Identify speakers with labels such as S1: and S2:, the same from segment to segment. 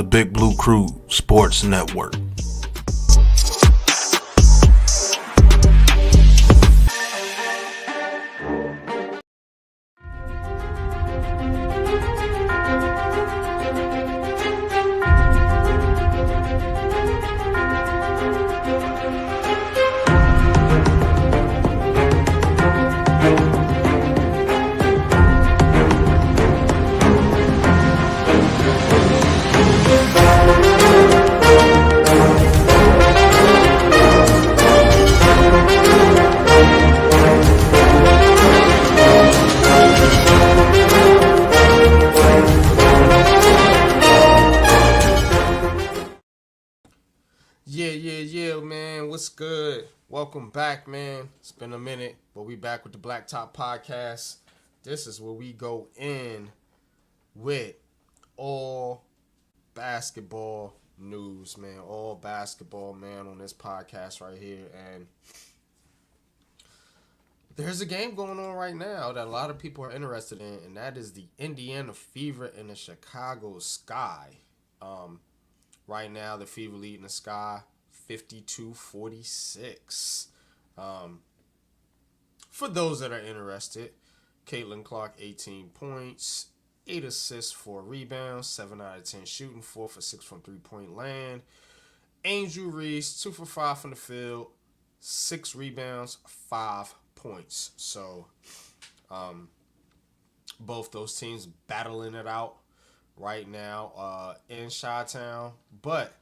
S1: the Big Blue Crew Sports Network.
S2: Yeah, man. What's good? Welcome back, man. It's been a minute, but we back with the BLACKTOP Podcast. This is where we go in with all basketball news, man. All basketball, man, on this podcast right here. And there's a game going on right now that a lot of people are interested in, and that is the Indiana Fever and the Chicago Sky. Right now, the Fever leading the Sky 52-46. For those that are interested, Caitlin Clark, 18 points, 8 assists, 4 rebounds, 7 out of 10 shooting, 4 for 6 from three-point land. Angel Reese, 2 for 5 from the field, 6 rebounds, 5 points. So, both those teams battling it out right now in Chi-Town. But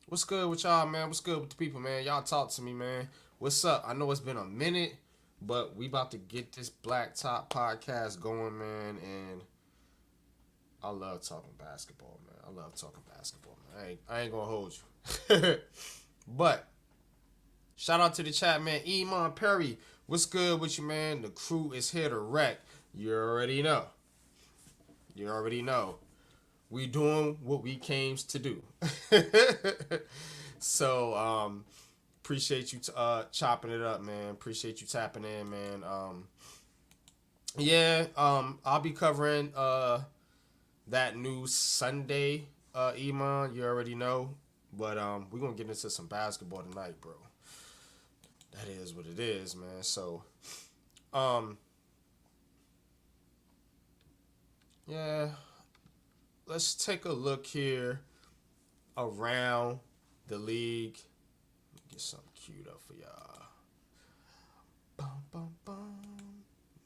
S2: what's good with y'all, man? What's good with the people, man? Y'all talk to me, man. What's up? I know it's been a minute, but we about to get this BLACKTOP Podcast going, man. And I love talking basketball, man. I love talking basketball, man. I ain't gonna hold you. But shout out to the chat, man. Iman Perry, what's good with you, man? The crew is here to wreck. You already know. We doing what we came to do. So, appreciate you chopping it up, man. Appreciate you tapping in, man. I'll be covering that news Sunday, Iman. You already know. But we're going to get into some basketball tonight, bro. That is what it is, man. So, let's take a look here around the league. Get something queued up for y'all.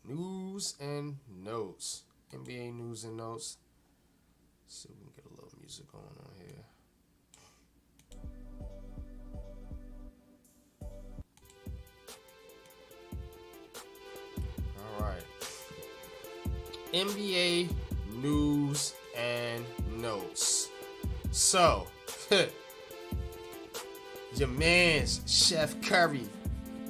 S2: News and notes. NBA news and notes. Let's see if we can get a little music going on here. All right. NBA news and notes. So, your man's Chef Curry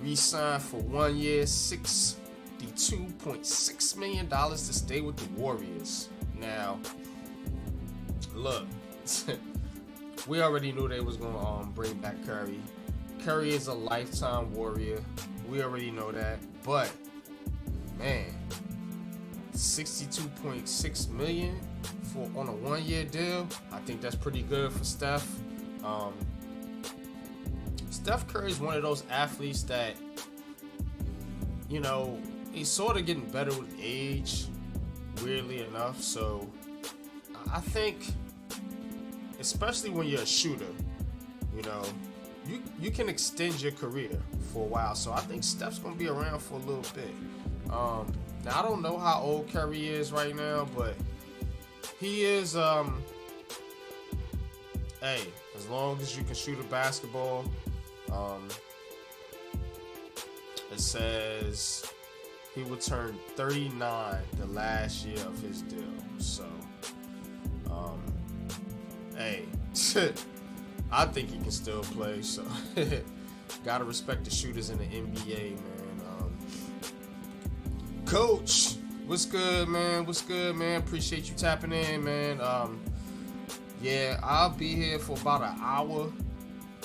S2: re-signed for 1 year, $62.6 million to stay with the Warriors. Now, look, we already knew they was going to bring back Curry. Curry is a lifetime Warrior. We already know that. But, man, $62.6 million on a 1 year deal. I think that's pretty good for Steph. Steph Curry is one of those athletes that, you know, he's sort of getting better with age, weirdly enough. So I think, especially when you're a shooter, you know, you can extend your career for a while. So I think Steph's gonna be around for a little bit. Now I don't know how old Curry is right now, but he is, hey, as long as you can shoot a basketball, it says he will turn 39 the last year of his deal. So, hey, I think he can still play. So, gotta respect the shooters in the NBA, man. Coach, what's good, man? What's good, man? Appreciate you tapping in, man. I'll be here for about an hour.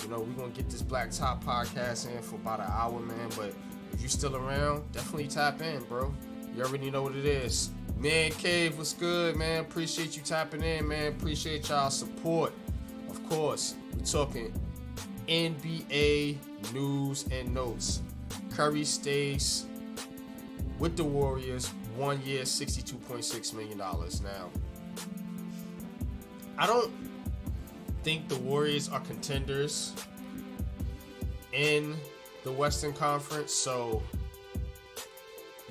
S2: You know, we're going to get this BLACKTOP Podcast in for about an hour, man. But if you're still around, definitely tap in, bro. You already know what it is. Man Cave, what's good, man? Appreciate you tapping in, man. Appreciate y'all support. Of course, we're talking NBA news and notes. Curry stays with the Warriors 1 year, $62.6 million. Now, I don't think the Warriors are contenders in the Western Conference, so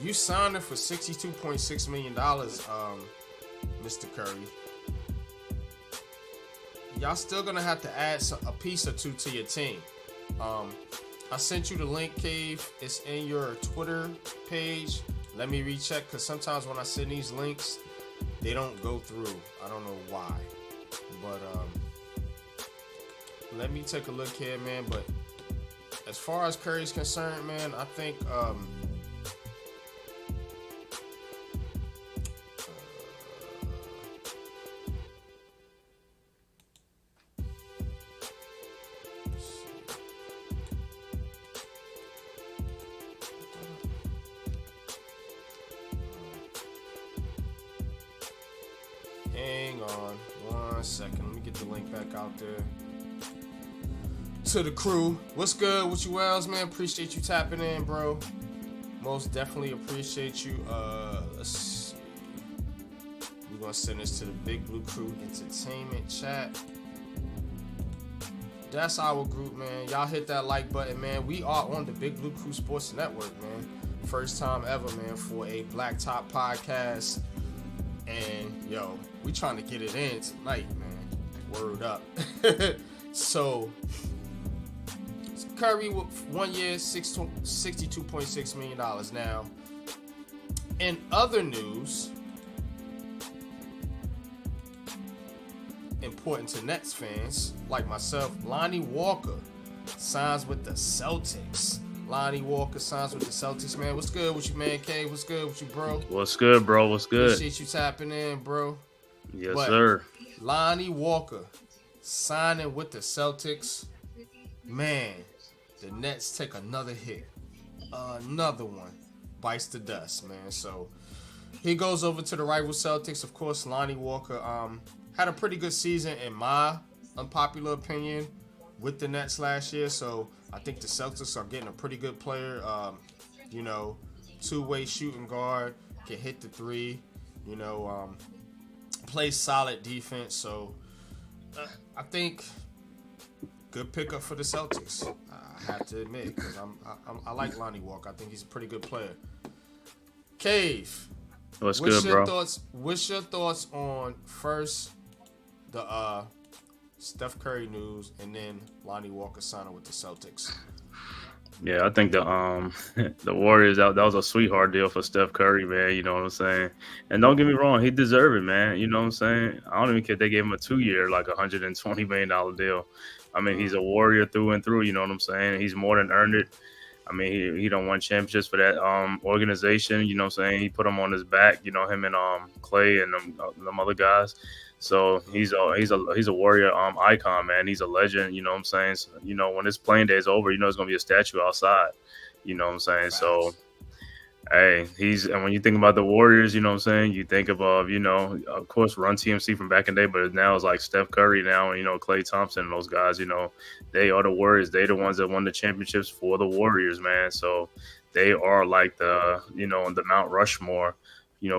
S2: you signed him for $62.6 million, Mr. Curry. Y'all still gonna have to add a piece or two to your team. I sent you the link, Cave. It's in your Twitter page. Let me recheck, because sometimes when I send these links, they don't go through. I don't know why. But let me take a look here, man. But as far as Curry's concerned, man, I think hang on 1 second. Let me get the link back out there to the crew. What's good with you, Wells, man? Appreciate you tapping in, bro. Most definitely appreciate you. Let's see. We're gonna send this to the Big Blue Crew Entertainment chat. That's our group, man. Y'all hit that like button, man. We are on the Big Blue Crew Sports Network, man. First time ever, man, for a Blacktop podcast. And yo, we trying to get it in tonight, man. Word up. So Curry with 1 year, $62.6 million. Now, in other news, important to Nets fans like myself, Lonnie Walker signs with the Celtics. Lonnie Walker signs with the Celtics, man. What's good with you, man? K, what's good with you, bro?
S3: What's good, bro? What's good?
S2: Appreciate you tapping in, bro.
S3: Yes, sir.
S2: Lonnie Walker signing with the Celtics. Man, the Nets take another hit. Another one. Bites the dust, man. So he goes over to the rival Celtics. Of course, Lonnie Walker had a pretty good season, in my unpopular opinion, with the Nets last year. So I think the Celtics are getting a pretty good player. Two-way shooting guard, can hit the three, plays solid defense. So I think good pickup for the Celtics. I have to admit, because I like Lonnie Walker. I think he's a pretty good player. Cave,
S3: what's good, bro?
S2: What's your thoughts on first the Steph Curry news, and then Lonnie Walker signing with the Celtics?
S3: Yeah, I think the Warriors, that was a sweetheart deal for Steph Curry, man. You know what I'm saying? And don't get me wrong, he deserved it, man. You know what I'm saying? I don't even care if they gave him a 2-year, like $120 million deal. I mean, he's a Warrior through and through. You know what I'm saying? He's more than earned it. I mean, he done won championships for that organization. You know what I'm saying? He put them on his back. Him and Clay and them other guys. So he's a Warrior icon, man. He's a legend. You know what I'm saying? So, when his playing day is over, it's gonna be a statue outside. You know what I'm saying? Facts. So, hey, and when you think about the Warriors, you know what I'm saying? You think of of course, Run TMC from back in the day, but now it's like Steph Curry now, and Klay Thompson and those guys. They are the Warriors. They're the ones that won the championships for the Warriors, man. So they are like the Mount Rushmore,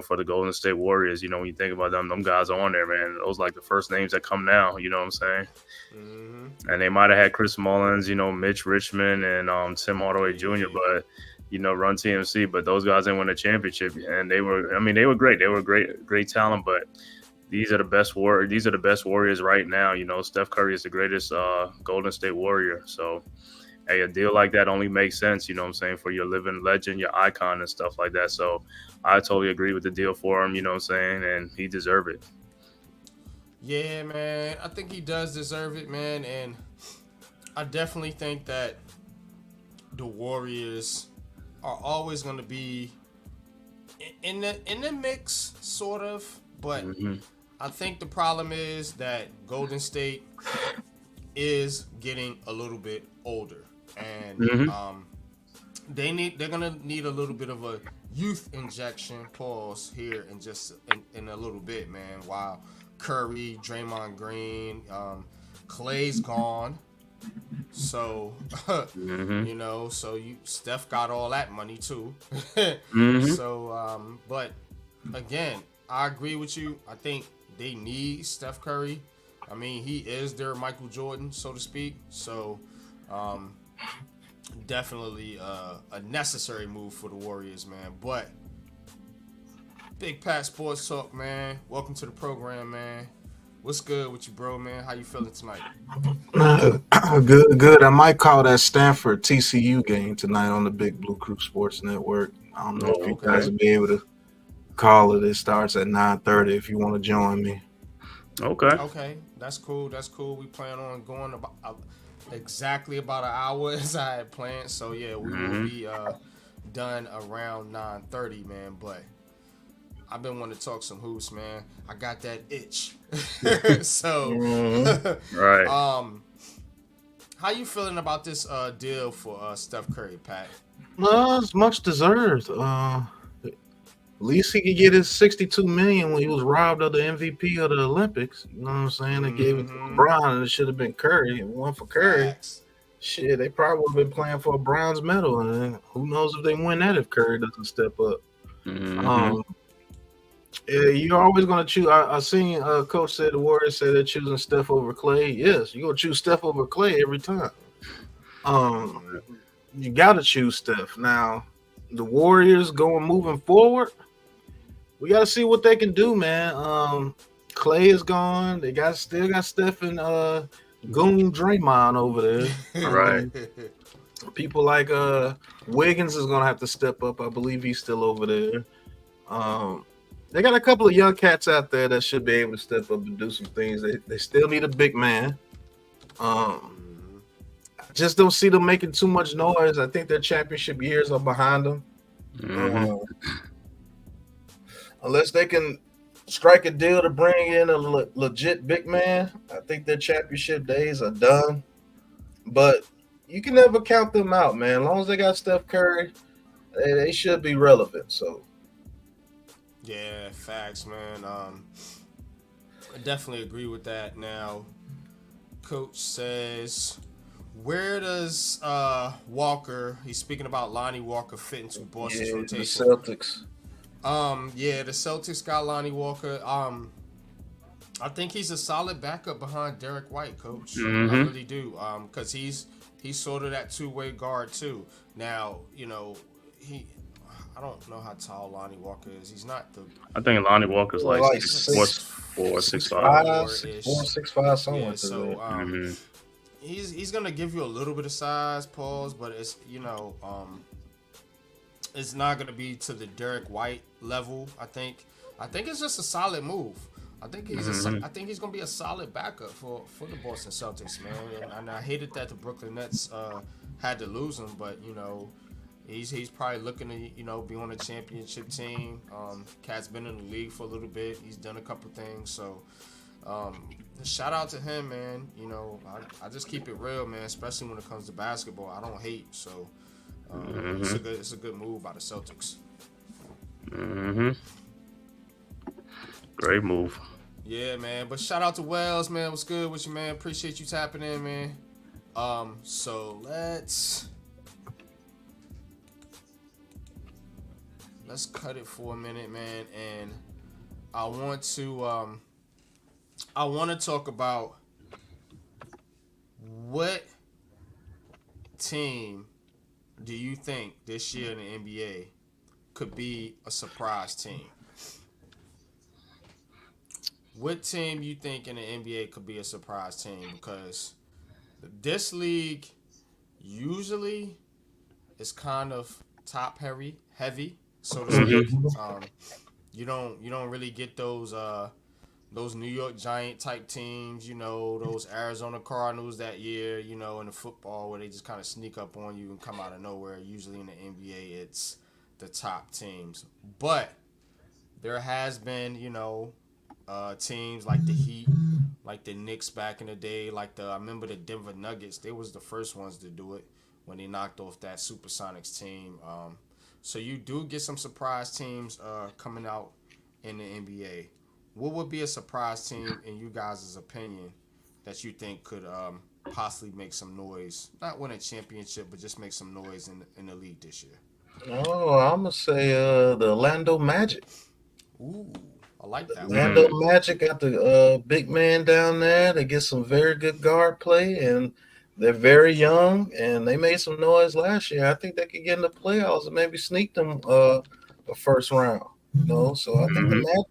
S3: for the Golden State Warriors. When you think about them guys are on there, man. Those like the first names that come now, you know what I'm saying? Mm-hmm. And they might have had Chris Mullins, Mitch Richmond and Tim Hardaway Jr., but Run TMC, but those guys didn't win a championship, and they were great. They were great talent, but these are the best Warriors right now. Steph Curry is the greatest Golden State Warrior. So, hey, a deal like that only makes sense, you know what I'm saying, for your living legend, your icon and stuff like that. So I totally agree with the deal for him, you know what I'm saying, and he deserved it.
S2: Yeah, man. I think he does deserve it, man, and I definitely think that the Warriors are always going to be in the mix, sort of, but I think the problem is that Golden State is getting a little bit older, and they're gonna need a little bit of a youth injection. Pause here and just in a little bit, man. While Curry, Draymond Green, Clay's gone, so
S3: Mm-hmm.
S2: so Steph got all that money too.
S3: Mm-hmm.
S2: So, but again, I agree with you. I think they need Steph Curry. I mean, he is their Michael Jordan, so to speak. So, um, definitely a necessary move for the Warriors, man. But Big Pat Sports Talk, man. Welcome to the program, man. What's good with you, bro, man? How you feeling tonight?
S1: Good. I might call that Stanford TCU game tonight on the Big Blue Crew Sports Network. I don't know if
S3: Oh,
S1: you
S3: okay.
S1: guys will be able to call it. It starts at 9:30 if you want to join me.
S3: Okay.
S2: Okay, that's cool. That's cool. We plan on going about exactly about an hour as I had planned. So yeah, we will
S3: Mm-hmm.
S2: be done around 9:30, man. But I've been wanting to talk some hoops, man. I got that itch. So,
S1: Mhm.
S3: Right.
S2: how you feeling about this deal for Steph Curry, Pat?
S1: Well, it's much deserved. At least he could get his 62 million when he was robbed of the MVP of the Olympics. You know what I'm saying? They gave it to
S2: Mm-hmm.
S1: LeBron, and it should have been Curry. If it wasn't for Curry,
S2: Facts.
S1: shit, they probably would have been playing for a bronze medal. And who knows if they win that if Curry doesn't step up.
S3: Mm-hmm.
S1: Um, yeah, you're always going to choose. I seen Coach said the Warriors say they're choosing Steph over Clay. Yes, you're going to choose Steph over Clay every time. Um, you got to choose Steph. Now, the Warriors moving forward, we got to see what they can do, man. Clay is gone. They still got Steph and Goon Draymond over there.
S3: Right.
S1: People like Wiggins is gonna have to step up. I believe he's still over there. They got a couple of young cats out there that should be able to step up and do some things. They still need a big man. I just don't see them making too much noise. I think their championship years are behind them.
S3: Mm-hmm.
S1: Unless they can strike a deal to bring in a legit big man, I think their championship days are done. But you can never count them out, man. As long as they got Steph Curry, they should be relevant. So
S2: Yeah, facts, man. I definitely agree with that. Now, Coach says, where does Walker? He's speaking about Lonnie Walker fit into Boston's
S1: yeah, the
S2: rotation.
S1: Celtics.
S2: Yeah, the Celtics got Lonnie Walker. I think he's a solid backup behind Derek White, Coach. I
S3: Mm-hmm.
S2: really do. Because he's sort of that two-way guard too. Now, I don't know how tall Lonnie Walker is. He's not the
S3: I think Lonnie Walker's like
S1: Like
S3: 6'4", 6'5".
S1: 6'5",
S2: 6'4"
S1: 6'4", 6'5", somewhere
S2: yeah.
S1: to
S2: So
S1: that.
S3: Mm-hmm.
S2: he's gonna give you a little bit of size, pause, but it's it's not gonna be to the Derek White level. I think it's just a solid move. I think
S3: Mm-hmm.
S2: I think he's gonna be a solid backup for the Boston Celtics, man. And I hated that the Brooklyn Nets had to lose him, but he's probably looking to be on a championship team. Cat's been in the league for a little bit. He's done a couple things, so shout out to him, man. I just keep it real, man. Especially when it comes to basketball, I don't hate. So it's a good move by the Celtics.
S3: Mm-hmm. Great move.
S2: Yeah, man. But shout out to Wells, man. What's good with you, man? Appreciate you tapping in, man. So let's cut it for a minute, man. And I want to talk about what team do you think this year in the NBA could be a surprise team? What team you think in the NBA could be a surprise team? Because this league usually is kind of top heavy, so to speak.
S3: Mm-hmm.
S2: You don't really get those New York Giant type teams, those Arizona Cardinals that year, in the football where they just kind of sneak up on you and come out of nowhere. Usually in the NBA, it's the top teams. But there has been, teams like the Heat, like the Knicks back in the day, I remember the Denver Nuggets. They was the first ones to do it when they knocked off that Supersonics team. So you do get some surprise teams coming out in the NBA. What would be a surprise team in you guys' opinion that you think could possibly make some noise? Not win a championship, but just make some noise in the league this year.
S1: Oh, I'm gonna say the Orlando Magic.
S2: Ooh, I like that one.
S1: Orlando Magic got the big man down there. They get some very good guard play, and they're very young. And they made some noise last year. I think they could get in the playoffs and maybe sneak them the first round. So I think
S3: Mm-hmm.
S1: the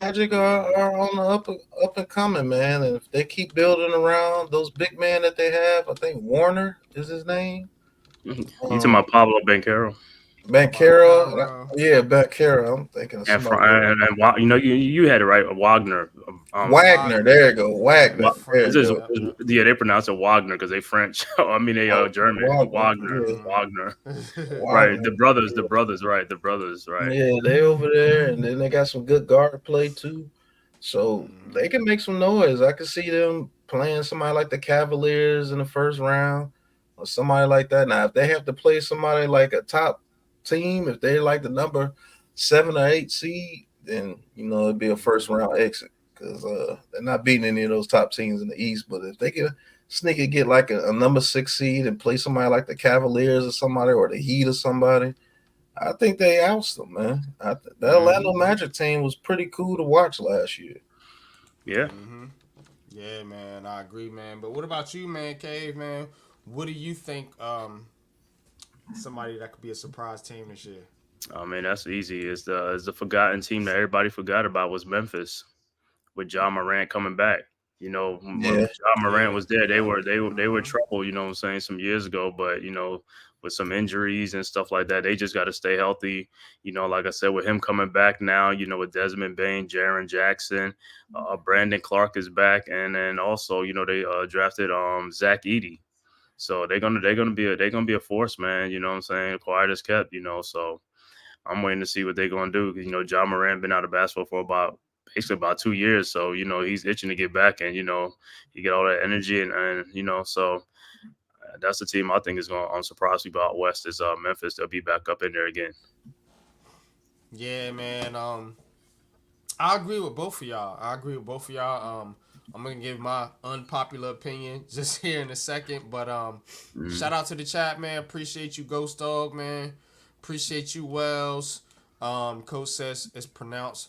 S1: Magic are on the up and coming, man. And if they keep building around those big men that they have, I think Warner is his name.
S3: You talking
S1: Um,
S3: about Pablo Banchero
S1: Bankero,
S2: Bankero.
S1: yeah, Bankero. I'm thinking of
S3: and
S1: somebody else.
S3: you had it right, Wagner.
S1: Wagner, there you go.
S2: Yeah,
S1: Wagner, there
S3: This
S1: you
S2: French.
S3: is
S1: go.
S2: Yep.
S3: yeah, they pronounce it Wagner because they French. I mean they German.
S1: Wagner,
S3: Wagner,
S1: yeah,
S3: Wagner. Right,
S1: Wagner.
S3: the brothers, right, the brothers, right.
S1: Yeah, they over there, and then they got some good guard play too, so
S2: Mhm.
S1: they can make some noise. I can see them playing somebody like the Cavaliers in the first round, or somebody like that. Now, if they have to play somebody like a top team, if they like the number 7 or 8 seed, then it'd be a first round exit because they're not beating any of those top teams in the East. But if they can sneak and get like a number 6 seed and play somebody like the Cavaliers or somebody or the Heat or somebody. I think they oust them, man. That
S3: Hmm.
S1: Orlando Magic team was pretty cool to watch last year.
S3: Yeah.
S2: Mhm. Yeah, man, I agree, man. But what about you, man, Cave, man? What do you think? Somebody that could be a surprise team this year.
S3: I mean that's easy. It's the forgotten team that everybody forgot about was Memphis with John Morant coming back. When
S1: Yeah,
S3: John Morant
S2: Yeah.
S3: was there,
S2: Yep.
S3: they were
S2: Mhm.
S3: trouble. You know what I'm saying, some years ago. But with some injuries and stuff like that, they just got to stay healthy. Like I said, with him coming back now, with Desmond Bain, Jaron Jackson, Brandon Clark is back, and then also they drafted Zach Edey. So they're gonna be a force, man. You know what I'm saying? Quiet as kept. So I'm waiting to see what they're gonna do. Because John Moran been out of basketball for basically about 2 years. So he's itching to get back, and he get all that energy so that's the team I think is going to surprise people out west is Memphis. They'll be back up in there again.
S2: Yeah, man. I agree with both of y'all. I agree with both of y'all. I'm gonna give my unpopular opinion just here in a second, but
S3: Mm-hmm.
S2: shout out to the chat, man. Appreciate you, Ghost Dog, man. Appreciate you, Wells. Coach says it's pronounced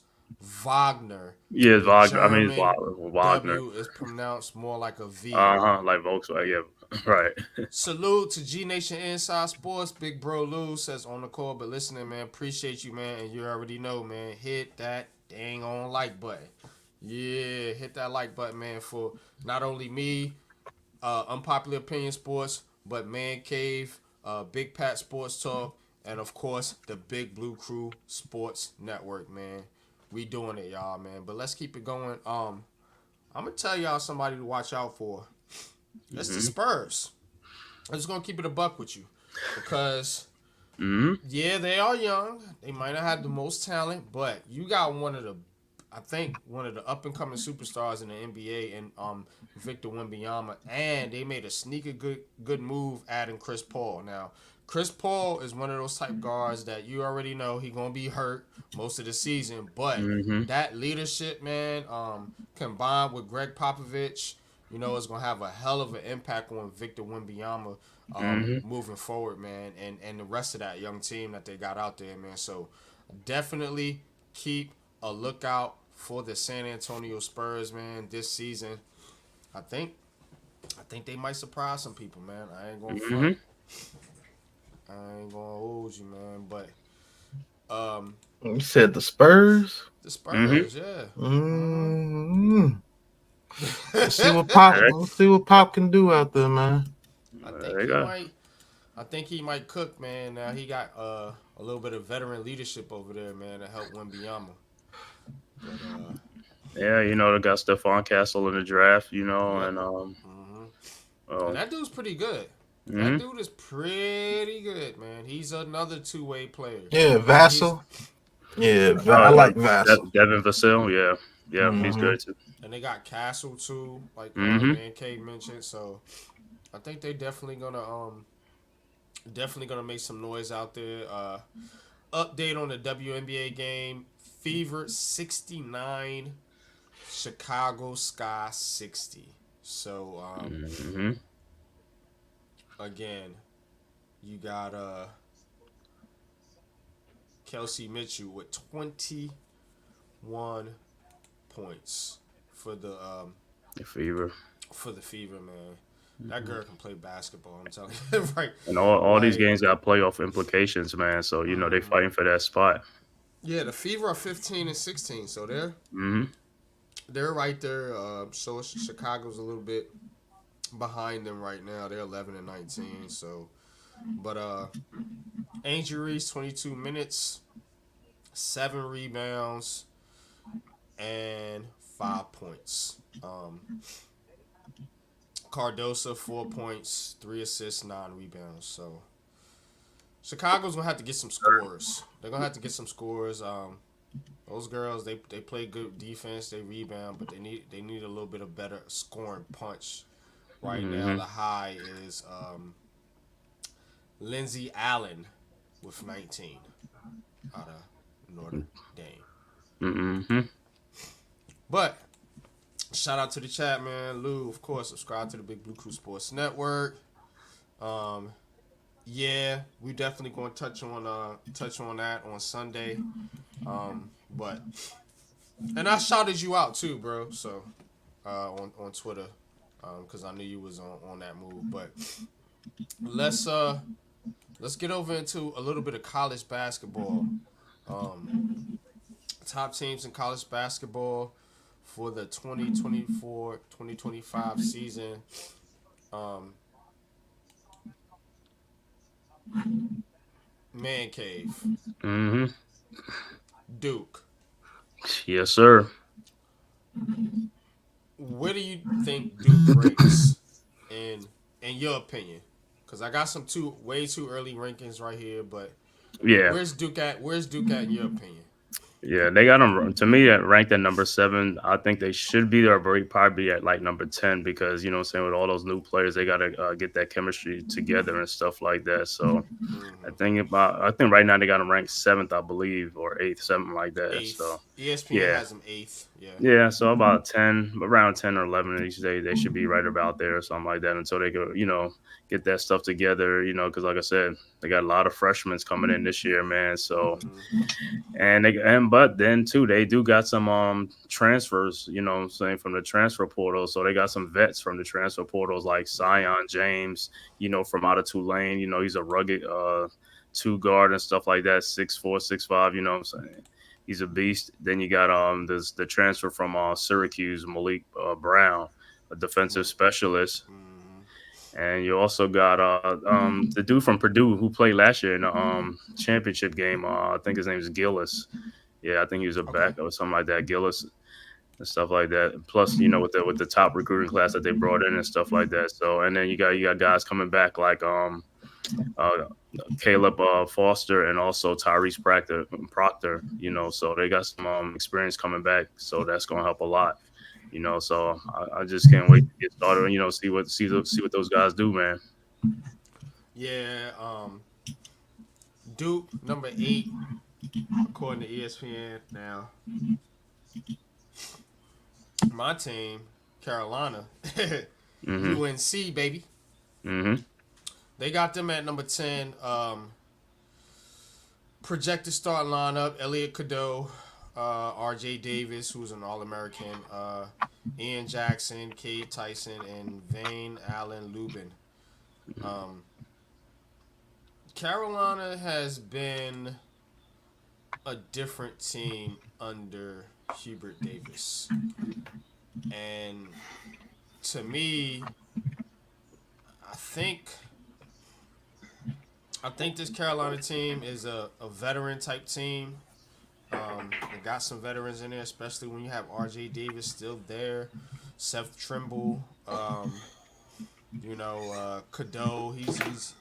S2: Wagner.
S3: Yeah,
S2: The
S3: Wagner. I mean, it's
S2: German
S3: Wagner.
S2: W is pronounced more like a V.
S3: Like Volkswagen. Yeah, right.
S2: Salute to G Nation Inside Sports. Big Bro Lou says on the call, but listening, man. Appreciate you, man. And you already know, man. Hit that dang on like button. Yeah, hit that like button, man, for not only me, Unpopular Opinion Sports, but Man Cave, Big Pat Sports Talk, and of course, the Big Blue Crew Sports Network, man. We doing it, y'all, man. But let's keep it going. I'm gonna tell y'all somebody to watch out for. It's the
S3: Mm-hmm.
S2: Spurs. I'm just gonna keep it a buck with you, because
S3: Mm-hmm.
S2: yeah, they are young. They might not have the most talent, but you got I think one of the up and coming superstars in the NBA, and Victor Wembanyama, and they made a sneaky good move adding Chris Paul. Now, Chris Paul is one of those type guards that you already know he gonna be hurt most of the season, but
S3: Mm-hmm.
S2: that leadership, man, combined with Greg Popovich, is gonna have a hell of an impact on Victor Wembanyama
S3: Mm-hmm.
S2: moving forward, man, and the rest of that young team that they got out there, man. So definitely keep a lookout for the San Antonio Spurs, man, this season. I think they might surprise some people, man. I ain't gonna front.
S3: Mm-hmm.
S2: I ain't gonna hold you, man. But
S1: you said the Spurs.
S2: the
S3: Mm-hmm.
S2: Spurs, yeah.
S1: Mm-hmm. Let's see what
S2: Uh-huh.
S1: Pop. Let's see what Pop can do out there, man.
S2: I think
S3: They
S2: he
S3: got.
S2: might. I think he might cook, man. Now he got a little bit of veteran leadership over there, man, to help Wembanyama. But
S3: Yeah, they got Stephon Castle in the draft.
S2: yep.
S3: And
S2: hmm And
S3: well,
S2: that dude's pretty good. That
S3: mm-hmm.
S2: dude is pretty good, man. He's another two-way player.
S1: Yeah,
S2: He's
S1: Vassell. Yeah, I
S3: Uh,
S1: like Vassell.
S3: Devin Vassell. Yeah, yeah, he's
S1: Mm-hmm.
S3: good too.
S2: and they got Castle too, like
S3: Mm-hmm.
S2: Man K mentioned. So I think they definitely gonna Definitely gonna make some noise out there. Update on the WNBA game. Fever 69, Chicago Sky 60. So
S3: Mm-hmm.
S2: again, you got Kelsey Mitchell with 21 points for
S3: The Fever.
S2: the Fever, man. That girl can play basketball. I'm telling you, right?
S3: And all these
S2: Like,
S3: games got playoff implications, man. So they fighting for that spot.
S2: yeah, the Fever are 15 and 16, so
S3: Mm-hmm.
S2: they're right there. So Chicago's a little bit behind them right now. They're 11 and 19. So, but injuries, 22 minutes, 7 rebounds, and 5 points. Cardosa 4 points, 3 assists, 9 rebounds. So Chicago's gonna have to get some scores. They're gonna have to get some scores. Those girls, they play good defense, they rebound, but they need a little bit of better scoring punch. Right now,
S3: Mm-hmm.
S2: the high is Lindsay Allen with 19 out of Notre Dame.
S3: Mm-hmm.
S2: But shout out to the chat, man. Lou, of course, subscribe to the Big Blue Crew Sports Network. Yeah, we definitely going to touch on that on Sunday. But and I shouted you out too, bro. So on Twitter, because I knew you was on that move. But let's get over into a little bit of college basketball. Top teams in college basketball for the 2024-2025 season. Man Cave.
S3: Mm-hmm.
S2: Duke.
S3: Yes, sir.
S2: Where do you think Duke ranks in your opinion? Because I got some way too early rankings right here, but
S3: Yeah.
S2: where's Duke at in your opinion?
S3: Yeah, they got them to me at ranked at number 7. I think they should be there, but probably at like number 10 because what I'm saying, with all those new players, they got to get that chemistry together and stuff like that. So I think right now they got them ranked 7th, I believe, or 8th, something like that.
S2: 8th.
S3: So
S2: ESPN has them 8th. Yeah.
S3: Yeah, so about 10, around 10 or 11 each day, they should be right about there or something like that until they go, get that stuff together, because like I said, they got a lot of freshmen coming in this year, man. So, but then too, they do got some transfers, what I'm saying, from the transfer portal. So they got some vets from the transfer portals like Zion James, from out of Tulane. He's a rugged 2 guard and stuff like that, 6'4", 6'5", you know what I'm saying? He's a beast. Then you got the transfer from Syracuse, Malik Brown, a defensive specialist. And you also got the dude from Purdue who played last year in the championship game. I think his name is Gillis. Yeah, I think he was a back or something like that, Gillis, and stuff like that. Plus, with the top recruiting class that they brought in and stuff like that. So, and then you got guys coming back like Caleb Foster and also Tyrese Proctor, so they got some experience coming back, so that's going to help a lot, so I just can't wait to get started and, see what those guys do, man.
S2: Yeah, Duke, number 8, according to ESPN. Now, my team, Carolina, UNC, baby.
S3: Mm-hmm.
S2: They got them at number 10. Projected starting lineup: Elliot Cadeau, R.J. Davis, who's an All-American, Ian Jackson, Cade Tyson, and Vane Allen Lubin. Carolina has been a different team under Hubert Davis. And to me, I think this Carolina team is a veteran type team. They got some veterans in there, especially when you have R.J. Davis still there, Seth Trimble, Cadeau. He's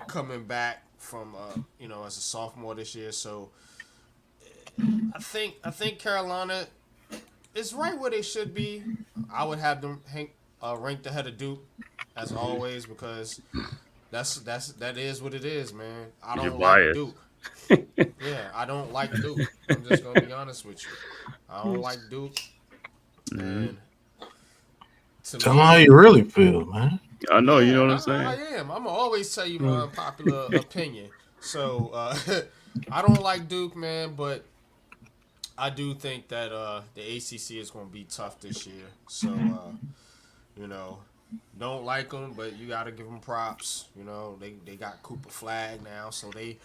S2: coming back from as a sophomore this year. So I think Carolina is right where they should be. I would have them ranked ahead of Duke as always because that is what it is, man. I
S3: You're
S2: don't like Duke.
S3: biased.
S2: Yeah, I don't like Duke. I'm just gonna be honest with you. I don't like Duke,
S3: Mhm.
S2: and to
S1: Tell them how
S2: me,
S1: you really feel, man.
S3: I know, you know
S2: yeah,
S3: what I'm
S2: I
S3: saying?
S2: am. I'm gonna always tell you my unpopular opinion. So I don't like Duke, man, but I do think that the ACC is gonna be tough this year. So you know, don't like them, but you gotta give them props. You know, they got Cooper Flag now, so they,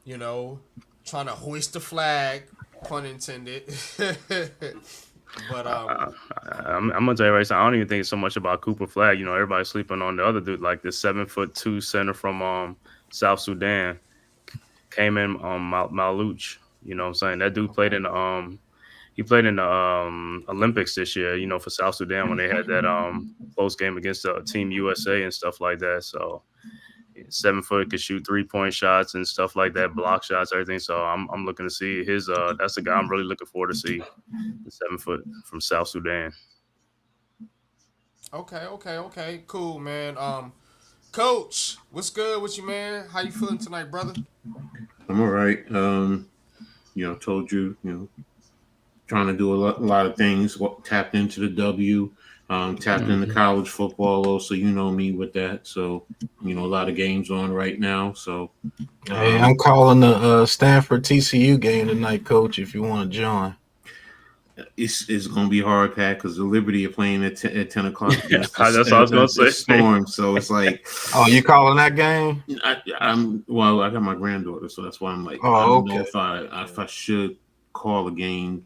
S2: you know, trying to hoist the flag, pun intended. But
S3: I, I'm gonna tell you right now, I don't even think it's so much about Cooper Flag. You know, everybody's sleeping on the other dude, like this 7'2" center from South Sudan came in Maluch. You know what I'm saying? That dude played
S2: okay,
S3: in the he played in the Olympics this year, you know, for South Sudan when they had that close game against Team USA and stuff like that. So 7 foot could shoot 3-point shots and stuff like that, block shots, everything. So I'm looking to see his that's the guy I'm really looking forward to see. The 7 foot from South Sudan.
S2: okay, cool, man. Coach, what's good with you, man? How you feeling tonight, brother?
S4: I'm all right. Told you, trying to do a lot of things. Tapped into the W, tapped into
S3: Mhm.
S4: college football. Also, you know me with that. So, a lot of games on right now. So,
S1: Hey,
S4: um,
S1: I'm calling the Stanford TCU game tonight, Coach. If you want to join.
S4: it's going to be hard, Pat, because the Liberty are playing at 10 o'clock against
S3: That's what I was gonna
S4: the
S3: say.
S4: Storm. So it's like
S1: Oh, you calling that game?
S4: I got my granddaughter, so that's why I'm like I
S1: Oh,
S4: don't know
S1: okay.
S4: if I should call a game.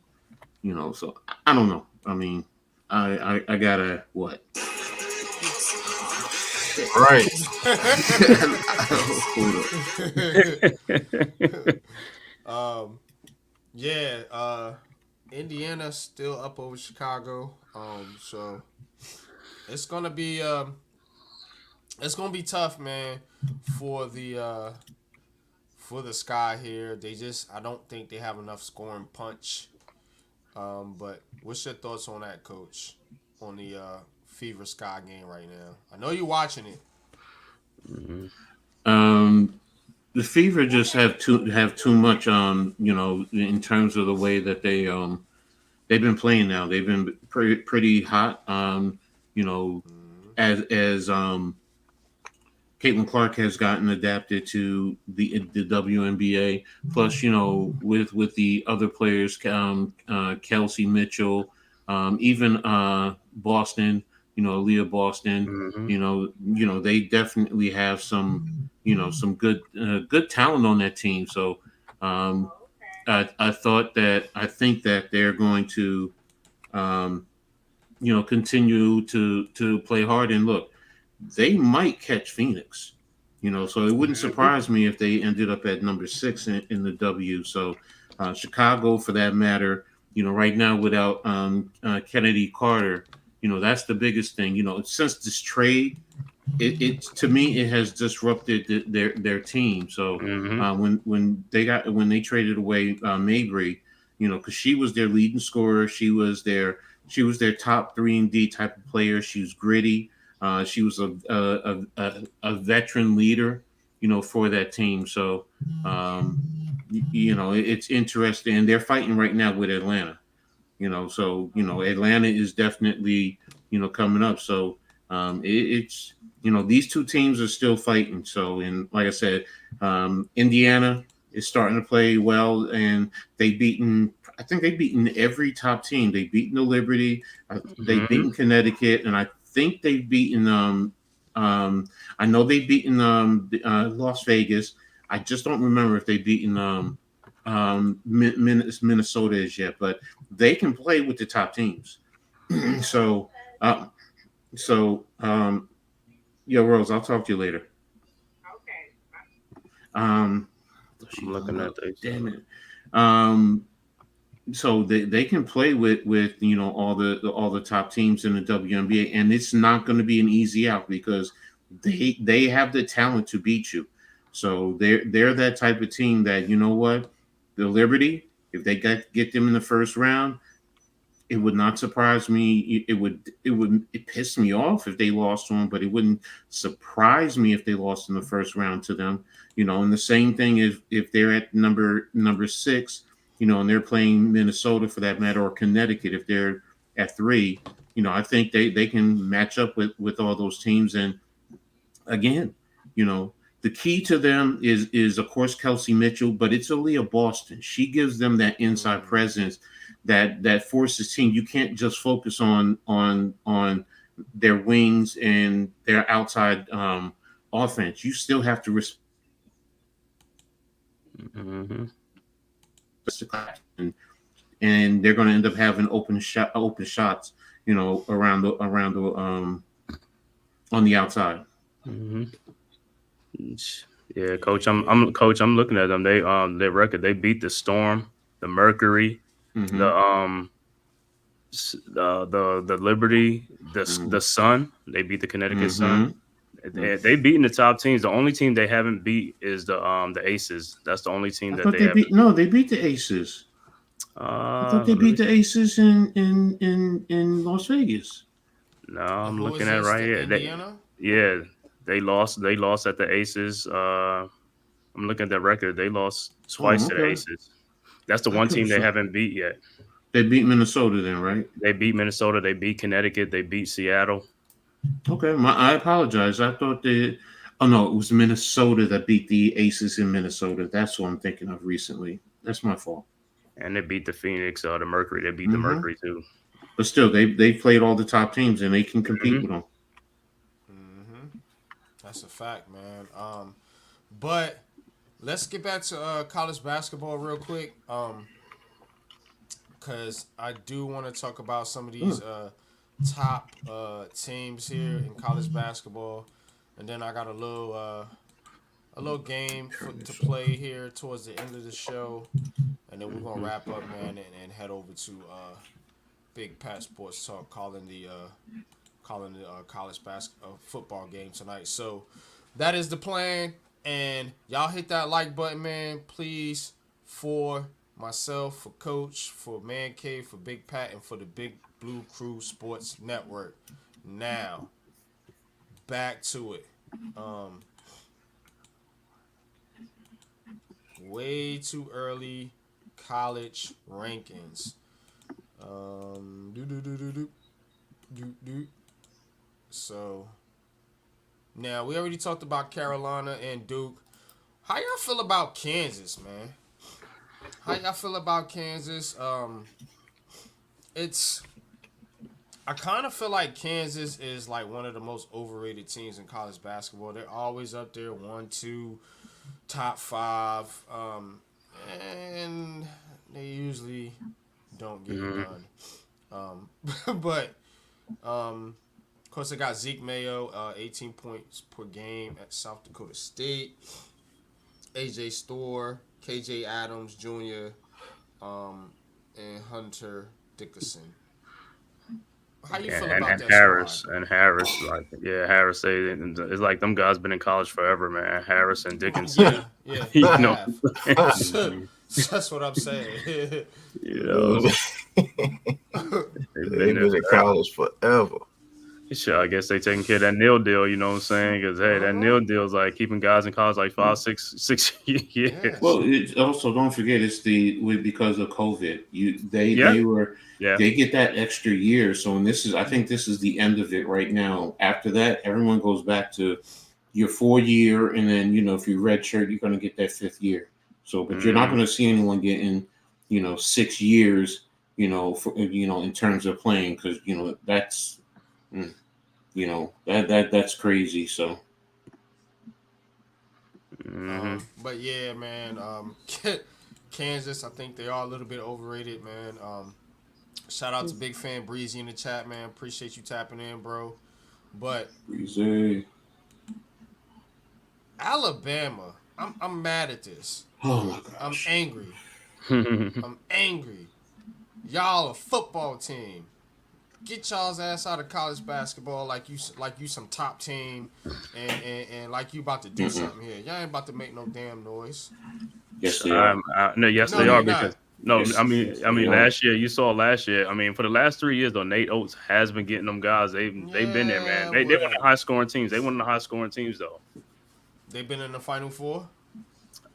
S4: So I don't know. I mean, I gotta what?
S1: Right.
S4: Hold up.
S2: um, yeah, Indiana still up over Chicago. So it's gonna be tough, man, for the Sky here. I don't think they have enough scoring punch. But what's your thoughts on that, Coach? On the Fever Sky game right now? I know you're watching it.
S3: Mhm.
S4: Um, the Fever just have too much in terms of the way that they've been playing now. They've been pretty hot. You know,
S2: Mm-hmm.
S4: as Caitlin Clark has gotten adapted to the WNBA. Plus, with the other players, Kelsey Mitchell, even Boston, Leah Boston.
S3: Mhm.
S4: They definitely have some good talent on that team. So, um, I think that they're going to, um, continue to play hard and look they might catch Phoenix. So it wouldn't surprise me if they ended up at number 6 in the W. So Chicago, for that matter, right now without Kennedy Carter, that's the biggest thing. Since this trade, it to me it has disrupted their team. So
S3: Mhm.
S4: when they traded away Mabry, because she was their leading scorer, she was their top 3 and D type of player. She was gritty. She was a veteran leader, for that team. So it's interesting, and they're fighting right now with Atlanta. So Atlanta is definitely coming up. So it's these two teams are still fighting. So and like I said, Indiana is starting to play well, and I think they've beaten every top team. They've beaten the Liberty, they've
S3: Mhm.
S4: beaten Connecticut, and I think they've beaten I know they've beaten Las Vegas. I just don't remember if they've beaten Minnesota as yet, but they can play with the top teams. so, uh, so, yeah, Rose, I'll talk to you later. Um, she
S3: I'm
S4: hung
S3: looking at
S4: up.
S3: this.
S4: Damn it. Um, so they can play with all the top teams in the WNBA, and it's not going to be an easy out because they have the talent to beat you. So they're that type of team that the Liberty, if they get them in the first round, it would not surprise me. It piss me off if they lost to them, but it wouldn't surprise me if they lost in the first round to them. And the same thing if they're at number 6, and they're playing Minnesota for that matter, or Connecticut if they're at 3. I think they can match up with all those teams. And again, the key to them is of course Kelsey Mitchell, but it's Aaliyah Boston. She gives them that inside presence that forces team. You can't just focus on their wings and their outside offense. You still have to respect and they're going to end up having open shots, around the on the outside.
S3: Yeah, coach. I'm looking at them. They their record. They beat the Storm, the Mercury, the Liberty, the Sun. They beat the Connecticut Sun. They beaten the top teams. The only team they haven't beat is the Aces. That's the only team that they
S4: beat. No, they beat the Aces. I thought they beat the Aces in Las Vegas.
S3: No, I'm looking at it right here. They lost. They lost at the Aces. I'm looking at their record. They lost twice to the Aces. That's the one team they haven't beat yet.
S4: They beat Minnesota then, right?
S3: They beat Minnesota. They beat Connecticut. They beat Seattle.
S4: Okay, I apologize. I thought it was Minnesota that beat the Aces in Minnesota. That's what I'm thinking of recently. That's my fault.
S3: And they beat the Phoenix, the Mercury. They beat the Mercury too.
S4: But still, they played all the top teams and they can compete with them.
S2: That's a fact, man. But let's get back to college basketball real quick. Because I do want to talk about some of these top teams here in college basketball, and then I got a little game to play here towards the end of the show, and then we're gonna wrap up, man, and head over to Big Pat Sports Talk, calling the college football game tonight. So that is the plan, and y'all hit that like button, man, please, for myself, for Coach, for Man Cave, for Big Pat, and for the Big Blue Crew Sports Network. Now, back to it. Way too early college rankings. So, now we already talked about Carolina and Duke. How y'all feel about Kansas, man? How y'all feel about Kansas? I kind of feel like Kansas is like one of the most overrated teams in college basketball. They're always up there, 1, 2, top 5, and they usually don't get it done. But of course, they got Zeke Mayo, 18 points per game at South Dakota State. AJ Storr, KJ Adams Jr., and Hunter Dickinson. How you feel about that?
S3: Harris, Harris. It's like them guys been in college forever, man. Harris and Dickinson.
S2: Yeah. That's what I'm saying.
S1: They've been in college forever.
S3: Sure, I guess they taking care of that nil deal, you know what I'm saying? Because that nil deal is like keeping guys in college like 5, 6 years.
S2: Yes.
S4: Well, it also don't forget it's because of COVID. They get that extra year. So I think this is the end of it right now. After that, everyone goes back to your 4-year, and then if you're redshirt, you're going to get that 5th year. So, but you're not going to see anyone getting 6 years, in terms of playing, because that's. That's crazy. So,
S2: but yeah, man. Kansas, I think they are a little bit overrated, man. Shout out to Big Fan Breezy in the chat, man. Appreciate you tapping in, bro. But
S4: Breezy,
S2: Alabama, I'm mad at this.
S4: Oh my gosh,
S2: I'm angry. I'm angry. Y'all a football team. Get y'all's ass out of college basketball like you some top team, and like you about to do something here. Y'all ain't about to make no damn noise.
S4: Yes, they are.
S3: Yes, they are, because No,
S4: Yes,
S3: I mean,
S4: they are.
S3: last year you saw last year. I mean, for the last 3 years though, Nate Oates has been getting them guys. They've been there, man.
S2: Yeah,
S3: They won the
S2: whatever.
S3: high scoring teams. They won the high scoring teams though.
S2: They've been in the Final Four.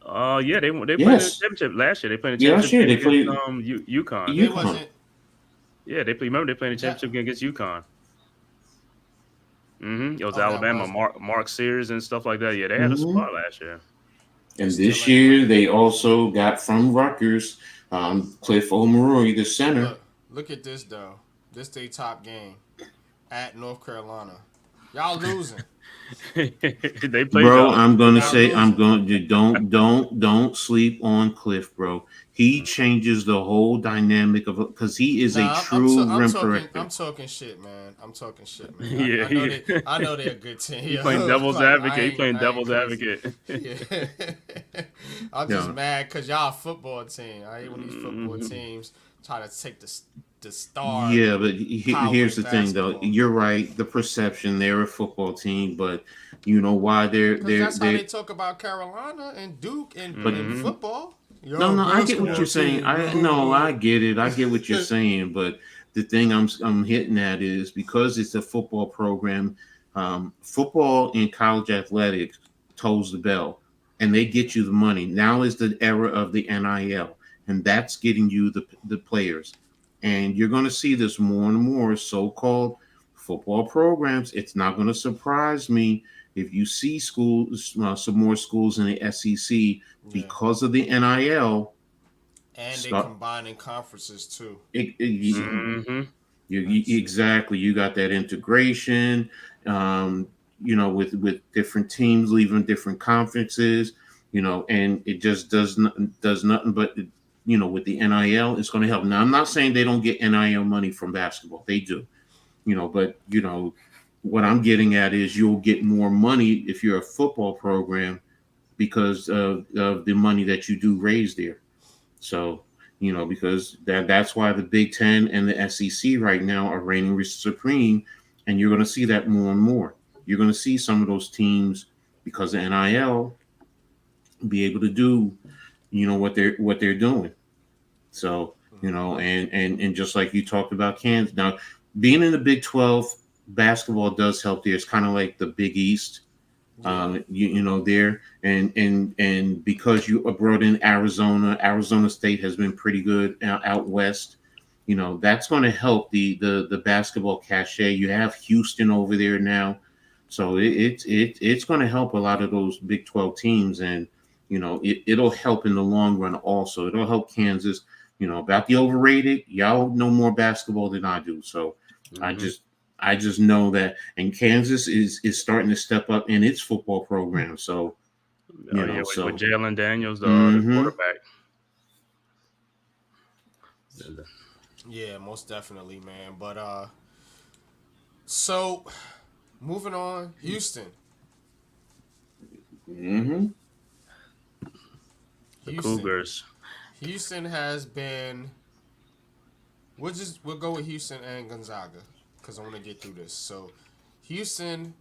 S3: Yeah, they played in the
S4: Yes.
S3: championship last year. They played in the
S4: Yeah, last
S3: championship
S4: year
S3: game
S4: they
S3: against
S4: played
S3: UConn.
S2: They
S4: UConn.
S2: wasn't
S3: Yeah, they remember they played in the
S2: that.
S3: championship game against UConn. It was
S2: Oh, that
S3: Alabama,
S2: was.
S3: Mark Sears and stuff like that. Yeah, they had a
S4: Hmm.
S3: squad last year.
S2: They
S4: And
S2: still
S4: this
S2: ain't win
S4: year
S2: it.
S4: they also got from Rutgers, Cliff Omeroy, the center.
S2: Look at this though. This they top game at North Carolina. Y'all losing.
S3: They played
S4: Bro,
S3: y'all.
S4: I'm gonna
S2: Y'all
S4: say I'm
S2: losing.
S4: going to don't sleep on Cliff, bro. He changes the whole dynamic of because he is a
S2: Nah,
S4: true
S2: I'm
S4: rim
S2: talking.
S4: protector.
S2: I'm talking shit, man. I'm talking shit, man.
S3: Yeah,
S2: I know they. I know they're a good team.
S3: he playing
S2: Yo.
S3: devil's
S2: Like
S3: advocate. He playing
S2: I ain't
S3: devil's
S2: crazy.
S3: advocate.
S2: Yeah. I'm just
S4: Yeah.
S2: mad because y'all a football team. I hate when these football
S3: Mhm.
S2: teams try to take the star
S4: Yeah, but
S2: power
S4: here's
S2: in
S4: the thing, though.
S2: basketball.
S4: You're right. The perception they're a football team, but you know why
S2: Because that's how they
S4: they're
S2: talk about Carolina and Duke
S4: but
S2: in
S3: Mhm.
S2: football.
S4: no,
S2: Yo,
S4: no, I get what
S2: basketball
S4: you're saying.
S2: team.
S4: I no, I get it. I get what you're saying, but the thing I'm hitting at is because it's a football program, football and college athletics tolls the bell, and they get you the money. Now is the era of the NIL, and that's getting you the players, and you're going to see this more and more so-called football programs. It's not going to surprise me if you see schools, some more schools in the SEC
S2: Yeah.
S4: because of the NIL.
S2: And they
S4: Start
S2: combining conferences too.
S4: you,
S2: So
S3: Mhm.
S4: you exactly you got that integration. Um, with different teams leaving different conferences. And it just does nothing but with the NIL, it's going to help. Now, I'm not saying they don't get NIL money from basketball. They do. But what I'm getting at is you'll get more money if you're a football program because of the money that you do raise there. So, because that's why the Big Ten and the SEC right now are reigning supreme, and you're going to see that more and more. You're going to see some of those teams because of NIL be able to do, what they're doing. So, and just like you talked about Kansas, now being in the Big 12 basketball does help there. It's kind of like the Big East
S2: yeah.
S4: there, and because you brought in Arizona State has been pretty good out west. That's going to help the basketball cachet. You have Houston over there now, so it's going to help a lot of those Big 12 teams, and it'll help in the long run. Also, it'll help Kansas. About the overrated, y'all know more basketball than I do, so I
S3: Mhm.
S4: just I just know that, and Kansas is starting to step up in its football program. So
S3: Oh yeah, with
S4: so
S3: Jalen Daniels, the
S4: hmm
S3: quarterback.
S2: Yeah, most definitely, man. But so moving on, Houston.
S4: hmm
S3: The
S2: Houston.
S3: Cougars.
S2: Houston has been. We'll go with Houston and Gonzaga because I want to get through this. So, Houston,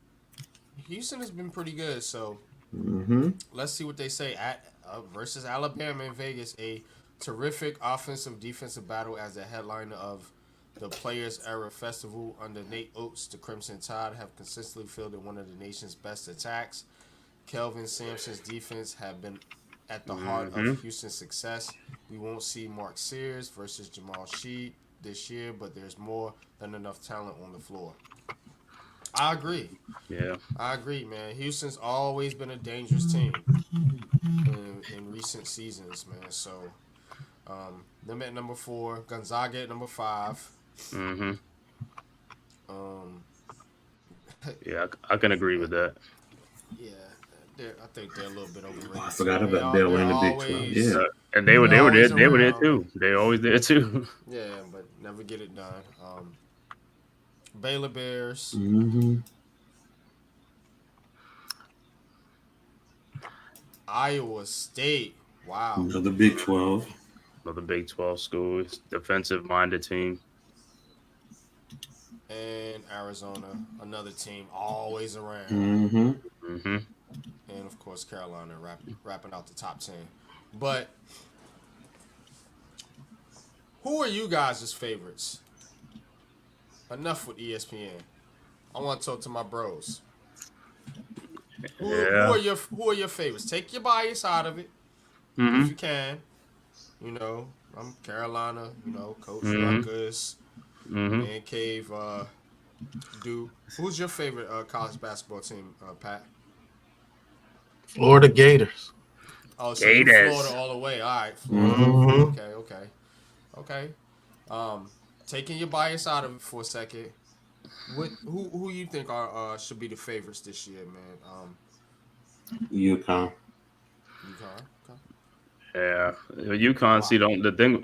S2: Houston has been pretty good. So
S4: hmm
S2: let's see what they say at versus Alabama in Vegas. A terrific offensive defensive battle as the headliner of the Players Era Festival under Nate Oates. The Crimson Tide have consistently fielded one of the nation's best attacks. Kelvin Sampson's defense have been at the heart of
S3: Hmm.
S2: Houston's success. We won't see Mark Sears versus Jamal Sheed this year, but there's more than enough talent on the floor. I agree.
S3: Yeah.
S2: I agree, man. Houston's always been a dangerous team in recent seasons, man. So, them at number 4, Gonzaga at number 5.
S3: Hmm.
S2: Um,
S3: Yeah, I can agree with that.
S2: yeah, I think they're a little bit
S4: I
S2: overrated too.
S4: forgot about they were
S2: They're
S4: in the Big 12.
S2: always
S4: Yeah.
S3: And
S2: they're
S3: they were there.
S2: always
S3: They were there
S2: around.
S3: too. They always there too.
S2: Yeah, but never get it done. Baylor Bears,
S4: hmm
S2: Iowa State. Wow.
S4: Another Big 12.
S3: Another Big 12 school, defensive minded team.
S2: And Arizona, another team always around.
S4: hmm
S3: Hmm.
S2: And of course Carolina wrapping out the top 10. But Who are you guys' favorites? Enough with ESPN. I want to talk to my bros.
S3: Yeah.
S2: Who are your favorites? Take your bias out of it if
S3: Mhm.
S2: you can. You know, I'm Carolina. You know, Coach
S3: Mhm.
S2: Ruckus,
S3: Mhm.
S2: Man Cave, Duke. Who's your favorite college basketball team, Pat?
S1: Florida Gators.
S2: Oh, so you Florida
S3: Gators.
S2: all the way. All right, Florida.
S1: Mm-hmm.
S2: Okay. Um, taking your bias out of it for a second. Who you think are should be the favorites this year, man?
S4: UConn.
S2: UConn. Okay.
S3: Yeah. UConn.
S2: Wow.
S3: See, the thing.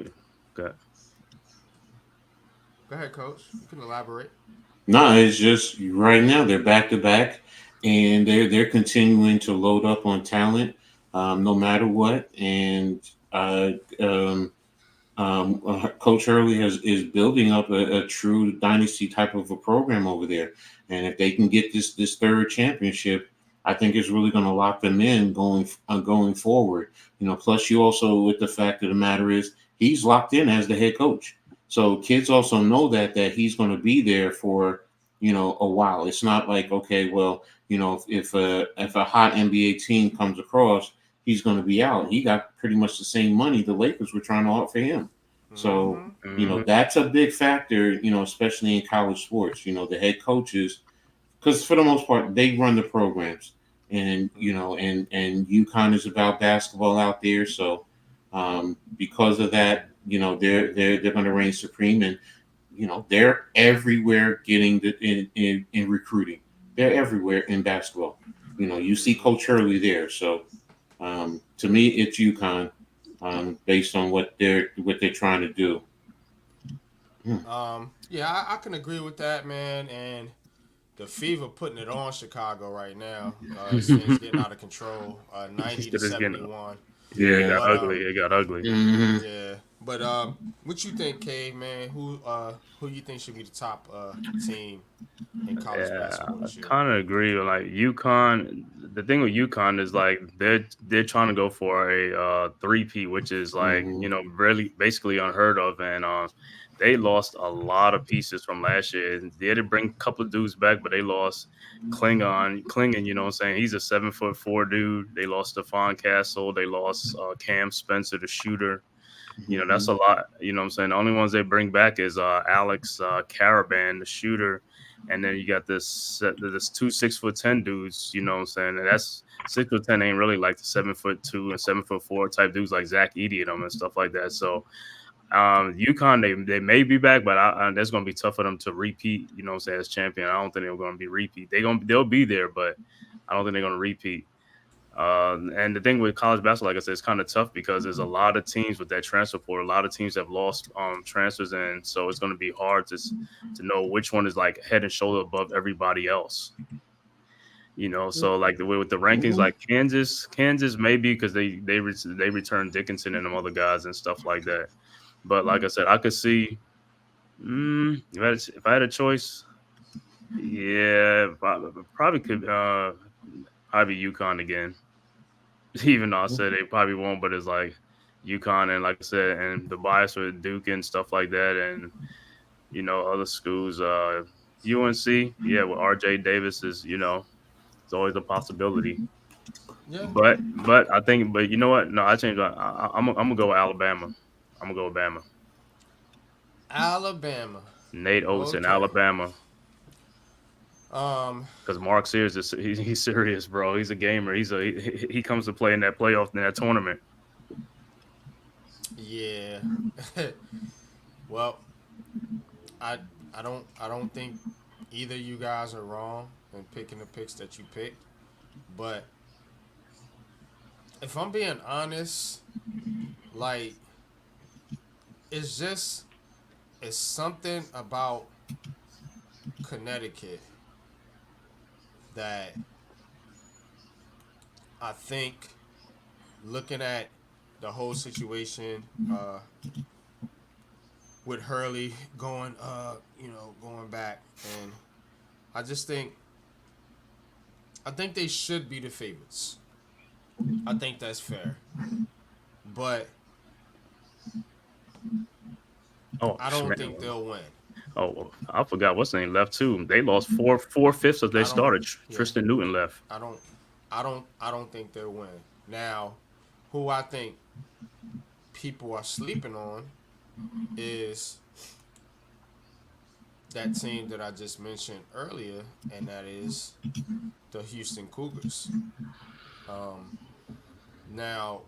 S3: Okay.
S2: Go ahead, Coach. You can elaborate.
S4: No, it's just right now they're back to back, and they're continuing to load up on talent, no matter what. And Coach Hurley is building up a true dynasty type of a program over there. And if they can get this third championship, I think it's really going to lock them in going forward. Plus you also with the fact of the matter is he's locked in as the head coach, so kids also know that he's going to be there for a while. It's not like, okay, well, if a hot NBA team comes across, he's going to be out. He got pretty much the same money the Lakers were trying to offer him. So,
S2: Mm-hmm.
S3: Mhm.
S4: that's a big factor, especially in college sports. The head coaches, because for the most part, they run the programs. And, and UConn is about basketball out there. So, because of that, they're going to reign supreme. And, they're everywhere getting in recruiting. They're everywhere in basketball. You see
S2: Mm-hmm.
S4: Coach Hurley there. So, to me, it's UConn, based on what they're trying to do. Hmm.
S2: Yeah, I can agree with that, man. And the Fever putting it on Chicago right now. Things getting out of control. 90 to
S3: Shit is getting.
S2: 71.
S3: Yeah, it
S4: Yeah.
S3: got
S2: But
S3: ugly. It got ugly.
S4: Hmm.
S2: yeah. But what you think, Cave, man? Who you think should be the top team in college
S3: Yeah,
S2: basketball
S3: I
S2: this year?
S3: kind of agree with like UConn. The thing with UConn is like they're trying to go for a three-peat, which is like
S4: Hmm.
S3: really basically unheard of, and they lost a lot of pieces from last year. They did bring a couple of dudes back, but they lost Klingon. You know what I'm saying? He's a 7'4" dude. They lost Stephon Castle. They lost Cam Spencer, the shooter. That's
S4: Hmm.
S3: a lot. You know what I'm saying? The only ones they bring back is Alex Caravan, the shooter, and then you got this 2 6'10" dudes. You know what I'm saying? And that's 6'10" ain't really like the 7'2" and 7'4" type dudes like Zach Edey and them and stuff like that. So UConn, they may be back, but that's gonna be tough for them to repeat. You know what I'm saying? As champion, I don't think they're gonna be repeat. They'll be there, but I don't think they're gonna repeat. And the thing with college basketball, like I said, it's kind of tough because there's a lot of teams with that transfer portal. A lot of teams have lost transfers, and so it's going to be hard to know which one is like head and shoulder above everybody else. So like the way with the rankings,
S4: Hmm.
S3: like Kansas maybe because they returned Dickinson and them other guys and stuff like that. But like I said, I could see if I had a choice, yeah, probably could probably UConn again. Even though I said they probably won't, but it's like UConn and like I said, and the bias with Duke and stuff like that, and other schools. UNC, yeah, with RJ Davis is it's always a possibility.
S2: Yeah,
S3: But I think, but you know what? No, I changed. I'm gonna go with Alabama. I'm gonna go with Bama.
S2: Alabama.
S3: Nate Oates in
S2: Okay.
S3: Alabama
S2: Um.
S3: because Mark Sears he's serious, bro. He's a gamer. He comes to play in that playoff in that tournament.
S2: Yeah. Well, I I don't think either you guys are wrong in picking the picks that you picked, but if I'm being honest, like it's just it's something about Connecticut that I think looking at the whole situation with Hurley going back, and I just think they should be the favorites. I think that's fair. But
S3: Oh,
S2: I don't
S3: man.
S2: think they'll win.
S3: Oh, I forgot what's his name left too. They lost four fifths of they
S2: I don't.
S3: started.
S2: Yeah,
S3: Tristan Newton left.
S2: I don't. I don't think they'll win. Now, who I think people are sleeping on is that team that I just mentioned earlier, and that is the Houston Cougars. Um, Now,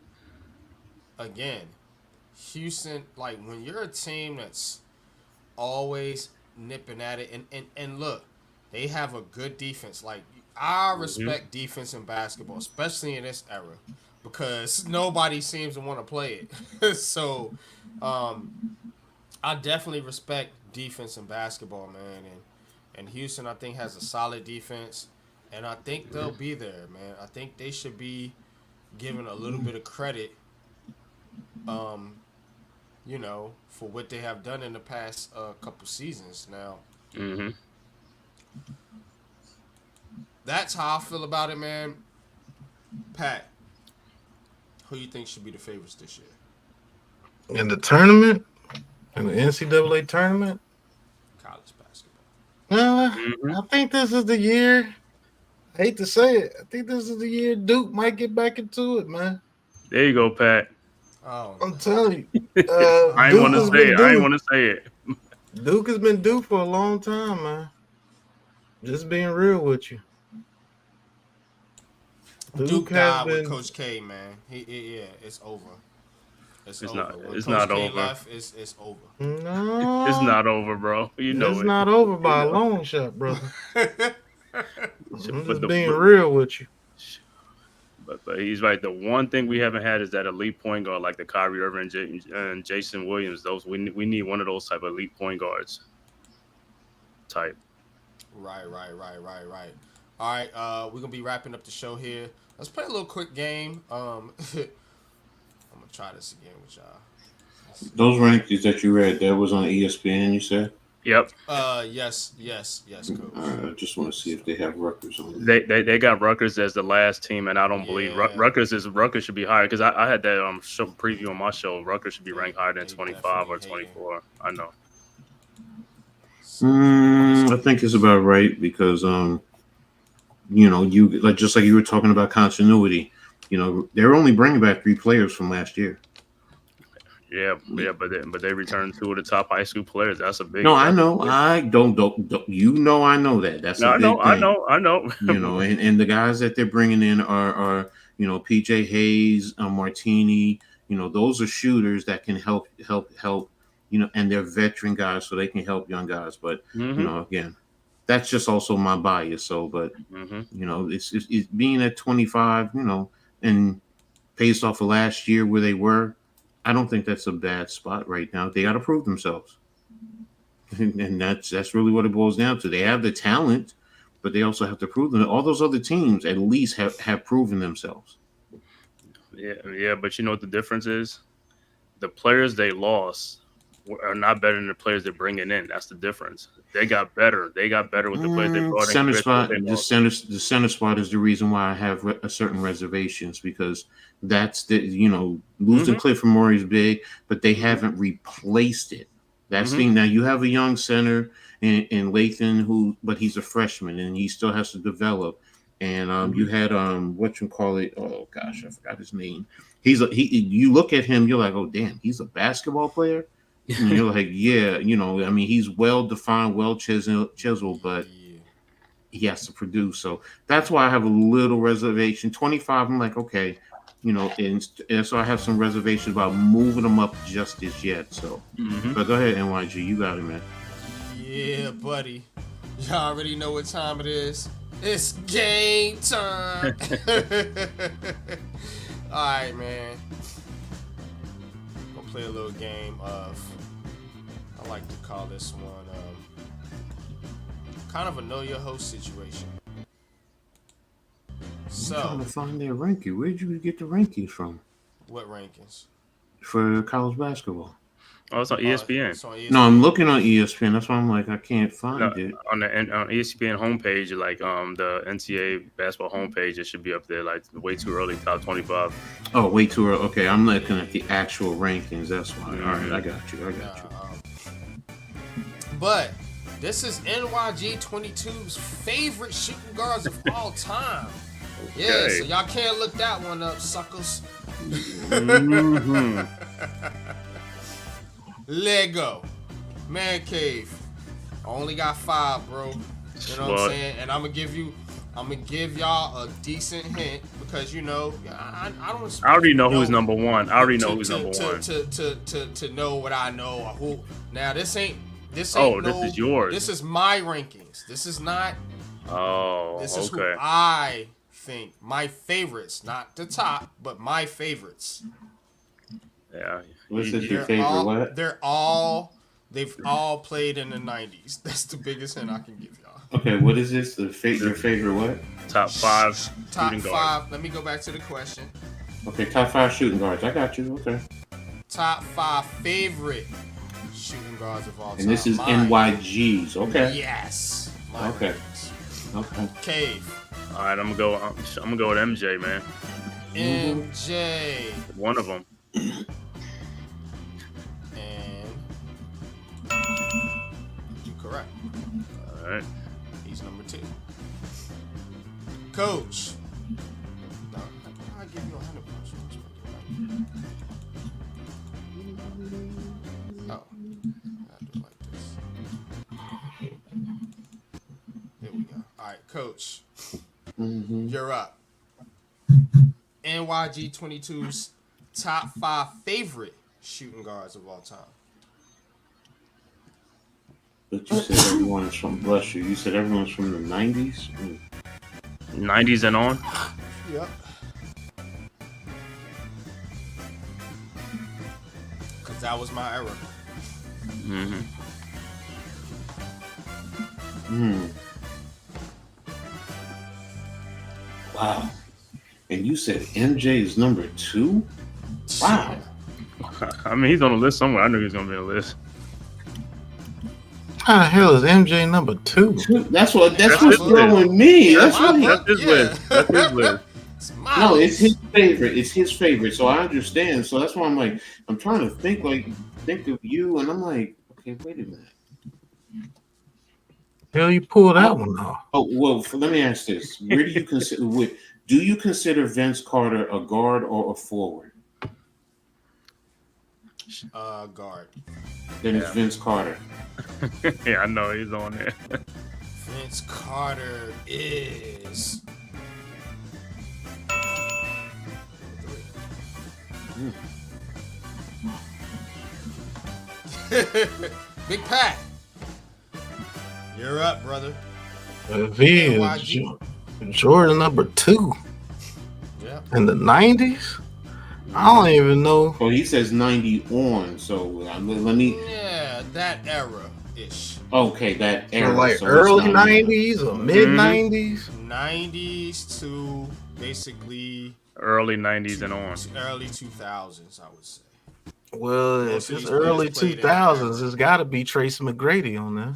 S2: again, Houston, like when you're a team that's always nipping at it, and look, they have a good defense. Like, I
S3: Hmm.
S2: respect defense in basketball, especially in this era, because nobody seems to want to play it. So, um, I definitely respect defense in basketball, man. And Houston, I think, has a solid defense, and I think they'll be there, man. I think they should be given a little bit of credit, um, for what they have done in the past couple seasons. Now,
S3: Hmm.
S2: that's how I feel about it, man. Pat, who you think should be the favorites this year?
S1: In the tournament, in the NCAA tournament,
S2: College basketball.
S3: Hmm.
S1: I think this is the year. I hate to say it. I think this is the year Duke might get back into it, man.
S3: There you go, Pat.
S2: Oh
S1: I'm
S2: no.
S1: telling you,
S3: I ain't
S1: Duke
S3: want to
S1: has
S3: say
S1: been
S3: it. I ain't
S1: due.
S3: want to say it.
S1: Duke has been due for a long time, man. Just being real with you. Duke
S2: Duke
S1: has
S2: died with
S1: been
S2: Coach K, man. Yeah, it's over. It's
S3: It's
S2: over.
S3: not.
S2: When
S3: It's
S2: Coach
S3: not
S2: K
S3: over.
S2: left, it's over.
S3: It's
S1: no.
S3: not over, bro. You
S1: It's
S3: know it.
S1: not over
S3: You
S1: by a
S3: know.
S1: long shot, brother. I'm
S3: But
S1: just being real with you.
S3: but he's right. The one thing we haven't had is that elite point guard like the Kyrie Irving and Jason Williams. Those we need one of those type of elite point guards type.
S2: Right. All right, we're gonna be wrapping up the show here. Let's play a little quick game. I'm gonna try this again with y'all. Let's see.
S4: Those rankings that you read, that was on ESPN. You said.
S3: Yep.
S2: Yes,
S4: All
S2: coach.
S4: right, I just want to see if they have Rutgers on there.
S3: They got Rutgers as the last team, and I don't believe
S2: Yeah,
S3: Rutgers should be higher because I had that show preview on my show. Rutgers should be
S2: they
S3: ranked higher than
S2: they
S3: 25
S2: definitely
S3: or
S2: hating.
S3: 24. I know.
S2: So
S4: I think it's about right because you like just like you were talking about continuity. They're only bringing back 3 players from last year.
S3: Yeah, but they returned two of the top high school players. That's a
S4: No,
S3: big.
S4: I
S3: That's a
S4: know.
S3: big.
S4: I don't. I know that. That's
S3: No,
S4: a
S3: I know,
S4: big thing.
S3: I know.
S4: And the guys that they're bringing in are PJ Hayes, Martini. Those are shooters that can help. And they're veteran guys, so they can help young guys. But
S3: Hmm.
S4: again, that's just also my bias. So, but
S3: Hmm.
S4: it's being at 25. And based off of last year where they were, I don't think that's a bad spot right now. They got to prove themselves. And that's really what it boils down to. They have the talent, but they also have to prove them. All those other teams at least have proven themselves.
S3: Yeah, but you know what the difference is? The players they lost are not better than the players they're bringing in. That's the difference. They got better. They got better with the players they brought in
S4: Center
S3: compared to what
S4: spot,
S3: they lost.
S4: the center spot is the reason why I have a certain reservations because that's the losing
S3: Hmm.
S4: Clifford Murray is big, but they
S3: Hmm.
S4: haven't replaced it. That's
S3: Hmm.
S4: the now you have a young center in Lathan but he's a freshman and he still has to develop. And you
S3: Hmm.
S4: had what you call it? Oh gosh, I forgot his name. He. You look at him, you're like, oh damn, he's a basketball player. And you're like, yeah, I mean, he's well defined, well chiseled, but
S2: Yeah.
S4: he has to produce. So that's why I have a little reservation. 25, I'm like, okay, and so I have some reservations about moving them up just as yet. So,
S3: Hmm.
S4: but go ahead, NYG, you got it, man.
S2: Yeah, buddy. Y'all already know what time it is. It's game time. All right, man. Gonna play a little game of. I like to call this one kind of a know your host situation.
S4: I'm trying
S2: So,
S4: to find their ranking. Where'd you get the rankings from
S2: what rankings?
S4: for college basketball?
S3: Oh, it's on ESPN.
S2: It's on
S4: No, I'm
S2: ESPN.
S4: looking on ESPN. That's why I'm like, I can't
S3: No,
S4: find it.
S3: on ESPN homepage, like the NCAA basketball homepage, it should be up there. Like way too early, top 25.
S4: Oh, way too early. Okay, I'm looking at the actual rankings. That's why. All right, I got you.
S2: Nah, but this is NYG22's favorite shooting guards of all time.
S3: Okay.
S2: Yeah, so y'all can't look that one up, suckers.
S3: Mhm.
S2: Lego, Man Cave. I only got 5, bro. You know what I'm saying? And I'm gonna give y'all a decent hint because I don't.
S3: I already know who's number one. I already know who's number one.
S2: To know what I know. Who now? This ain't. This
S3: is yours.
S2: This is my rankings. This is not.
S3: Oh,
S2: This is
S3: okay.
S2: who I think my favorites, not the top, but my favorites.
S3: Yeah.
S4: What's your favorite? What?
S2: They've all played in the 90s. That's the biggest hint I can give y'all.
S4: Okay, what is this? Your favorite what?
S3: Top 5
S2: Top
S3: shooting
S2: 5.
S3: guards.
S2: Let me go back to the question.
S4: Okay, top 5 shooting guards. I got you. Okay.
S2: Top 5 favorite shooting guards of all time.
S4: And this is NYGs. Okay.
S2: Yes.
S4: Okay.
S2: Rankings.
S4: Okay.
S2: Cave.
S3: All right, I'm gonna go with MJ, man.
S2: MJ.
S3: One of them.
S2: And you correct.
S3: All right.
S2: He's number 2. Coach. No, I give you 100 points. Oh, I do it like this. There we go. All right, Coach. You're up. NYG22's top 5 favorite shooting guards of all time.
S4: But you said everyone's from, bless you. You said everyone's from the 90s?
S3: 90s and on.
S2: Yep. Because that was my era.
S3: Mm-hmm.
S4: Wow. And you said MJ is number 2? Wow.
S3: I mean, he's on the list somewhere. I knew he was gonna be on the list.
S1: How the hell is MJ number 2?
S4: That's what's throwing me.
S3: That's
S4: That's what
S3: his list. That's his list.
S4: No, it's his favorite. It's his favorite. So I understand. So that's why I'm like, I'm trying to think of you, and I'm like, okay, wait a minute.
S1: Hell, you pulled that one off.
S4: Oh well, let me ask this: where do you consider? Do you consider Vince Carter a guard or a forward?
S2: Guard.
S4: Then it's Vince Carter.
S3: Yeah, I know he's on there.
S2: Vince Carter is. Big Pat. You're up, brother.
S1: V is Jordan number 2
S2: Yeah.
S1: in the 90s. I don't even know.
S4: Well, he says 90 on. So let me.
S2: Yeah, that era ish.
S4: Okay, that era.
S1: Like
S4: so
S1: early
S4: it's
S1: 90s or mid 90s.
S2: 90s to basically
S3: Early 90s and on.
S2: early 2000s, I would say.
S1: Well,
S2: Most
S1: if
S2: of
S1: it's
S2: these
S1: early
S2: players played in
S1: 2000s, it's got to be Tracy McGrady on there.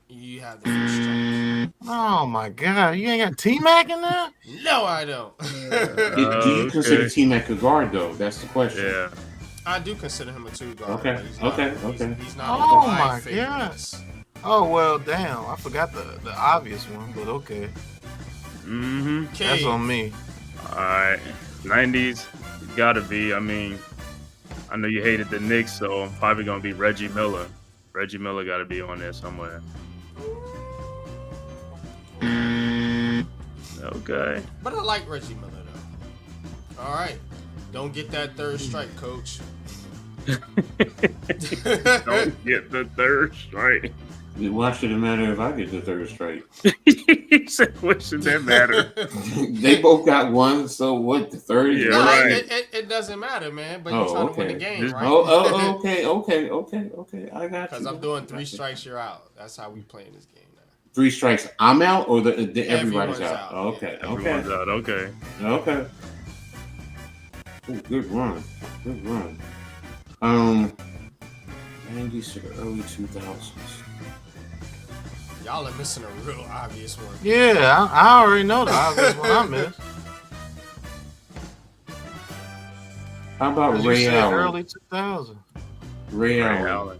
S2: You have the first strike.
S1: Oh my God, you ain't got T-Mac in there?
S2: No, I don't.
S4: Do you consider T-Mac a guard though? That's the question.
S3: Yeah.
S2: I do consider him a 2 guard.
S4: Okay,
S2: but he's not,
S4: okay.
S2: He's not
S1: Oh
S2: on
S1: my
S2: favorites.
S1: Oh well, damn, I forgot the obvious one, but okay,
S3: Mm-hmm.
S1: that's on me.
S3: All right. 90s. Gotta be. I mean, I know you hated the Knicks, so I'm probably gonna be Reggie Miller. Reggie Miller gotta be on there somewhere. Okay.
S2: But I like Reggie Miller though. All right, don't get that third strike, coach.
S3: Don't get the third strike.
S4: Why should it matter if I get the third strike?
S3: He said, what should that matter?
S4: They both got one, so what? The third?
S3: Yeah,
S2: No,
S3: right.
S2: it doesn't matter, man. But you're trying to win the game, right?
S4: Okay. I got you.
S2: Because I'm doing 3 strikes, you're out. That's how we playing this game now.
S4: 3 strikes, I'm out, or the everybody's
S2: Everyone's
S4: out.
S2: out.
S4: Okay,
S3: Everyone's out. Okay.
S4: okay. Ooh, good run. 90s to the early 2000s.
S2: Y'all are missing a real obvious one.
S1: Yeah, I already know the obvious one I missed.
S4: How about
S1: You
S4: Ray
S1: said
S4: Allen?
S1: early 2000s.
S4: Ray
S3: Ray
S4: Allen.
S3: Allen.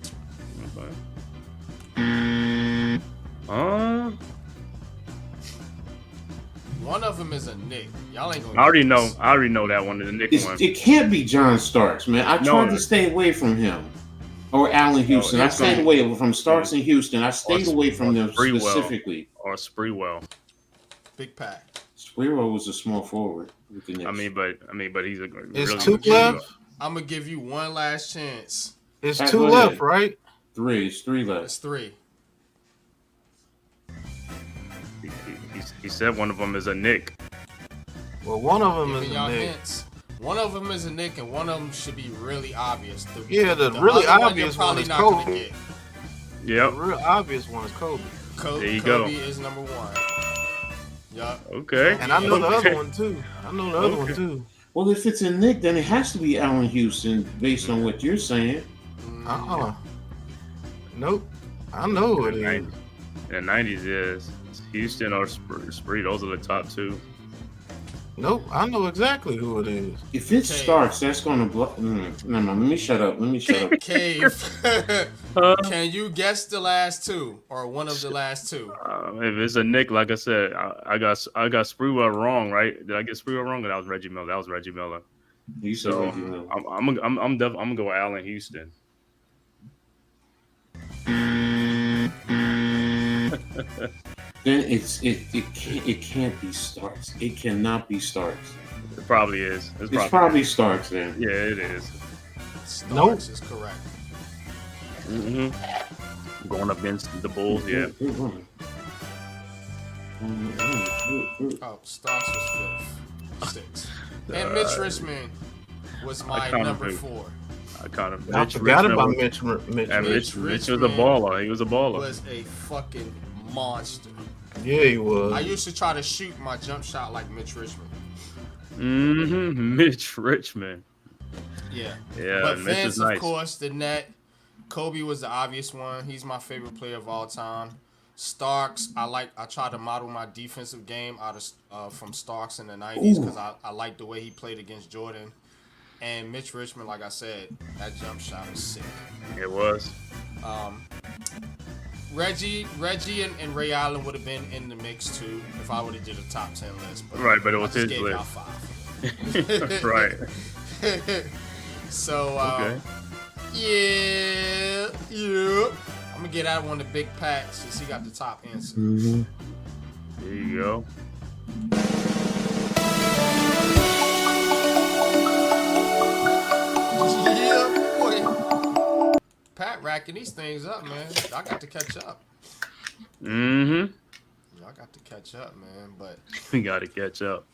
S2: One of them is a Nick. Y'all ain't gonna.
S3: I already know that one. The Nick one.
S4: It can't be John Starks, man. I tried to stay away from him. Or Allen Houston. I stayed away from Starks and Houston. I stayed away from them specifically.
S3: Or Sprewell.
S2: Big Pat.
S4: Sprewell was a small forward. With the Knicks.
S3: I mean, but he's a.
S1: It's
S3: really
S1: 2 left.
S2: I'm gonna give you one last chance.
S1: It's 2 left, right?
S4: 3. It's 3 left.
S2: It's 3.
S3: He said one of them is a Nick.
S1: Well, one of them is
S2: y'all
S1: a Nick.
S2: hints. One of them is a Nick, and one of them should be really obvious. The
S1: really obvious one is Kobe.
S3: Yep.
S1: The real obvious one is Kobe.
S3: There you go.
S2: Kobe is number 1. Yup.
S3: Okay.
S1: And I know the other one too. One too.
S4: Well, if it's a Nick, then it has to be Allen Houston, based on what you're saying.
S1: Nope. I know who it is.
S3: In the 90s is Houston or Spree. Those are the top 2.
S1: Nope. I know exactly who it is.
S4: If it starts, that's going to block. No, let me shut up.
S2: Cave. Can you guess the last 2 or one of the last 2?
S3: If it's a Nick, like I said, I got Sprewell wrong, right? Did I get Sprewell wrong? Or that was Reggie Miller.
S4: You said Reggie Miller.
S3: I'm gonna go Allen Houston.
S4: Then it can't be Starks. It cannot be Starks.
S3: It probably is.
S4: It's probably Starks then.
S3: Yeah, it is.
S2: Starks is correct.
S3: Mm-hmm. Going up against the Bulls, yeah.
S2: Oh, Starks was 5th, 6th, and Mitch Richmond was my number 4.
S1: I forgot about Mitch.
S3: Mitch was a baller. He was a baller.
S2: Was a fucking monster.
S1: Yeah, he was.
S2: I used to try to shoot my jump shot like Mitch Richmond.
S3: Mitch Richmond.
S2: Yeah.
S3: Yeah.
S2: But
S3: Mitch
S2: Vince,
S3: is nice.
S2: of course, the net. Kobe was the obvious one. He's my favorite player of all time. Starks, I try to model my defensive game out of from Starks in the 90s because I like the way he played against Jordan. And Mitch Richmond, like I said, that jump shot was sick.
S3: It was.
S2: Reggie and Ray Allen would have been in the mix too if I would have did a top 10 list.
S3: But it was his list.
S2: 5.
S3: Right.
S2: So,
S3: okay.
S2: Yeah. I'm gonna get that one to Big Pat since he got the top answer.
S4: Mm-hmm.
S3: There you go.
S2: Yeah, boy. Pat racking these things up, man. I got to catch up.
S3: Mm-hmm.
S2: I got to catch up, man. But
S3: we got to catch up.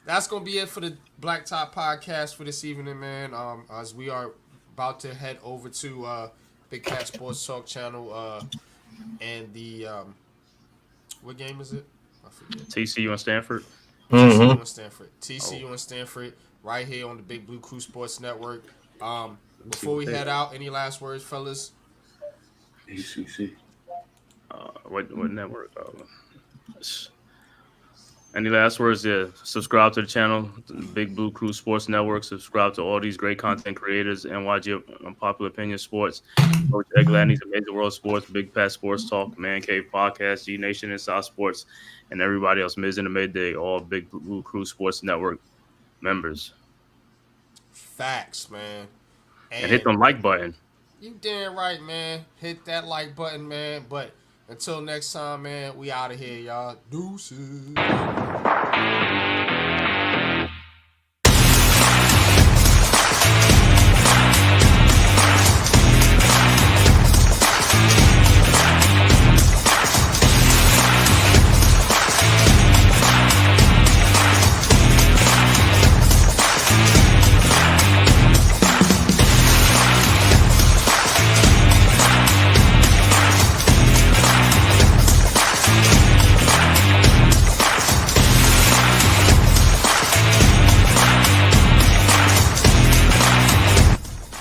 S2: That's gonna be it for the Blacktop podcast for this evening, man. As we are about to head over to Big Cat Sports Talk channel and the what game is it? I forget.
S3: TCU and Stanford.
S2: TCU and Stanford. TCU and Stanford right here on the Big Blue Crew Sports Network. Before we head out, any last words, fellas?
S4: ACC.
S3: What network? Any last words? Yeah. Subscribe to the channel, the Big Blue Crew Sports Network. Subscribe to all these great content creators, NYG Unpopular Opinion Sports, Coach Eglandy's Amazing World Sports, Big Pat Sports Talk, Man Cave Podcast, G Nation Inside Sports, and everybody else, Miz in the Midday, all Big Blue Crew Sports Network members.
S2: Facts, man.
S3: And hit the like button.
S2: You damn right, man. Hit that like button, man. But until next time, man, we out of here, y'all. Deuces.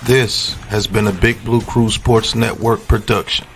S1: This has been a Big Blue Crew Sports Network production.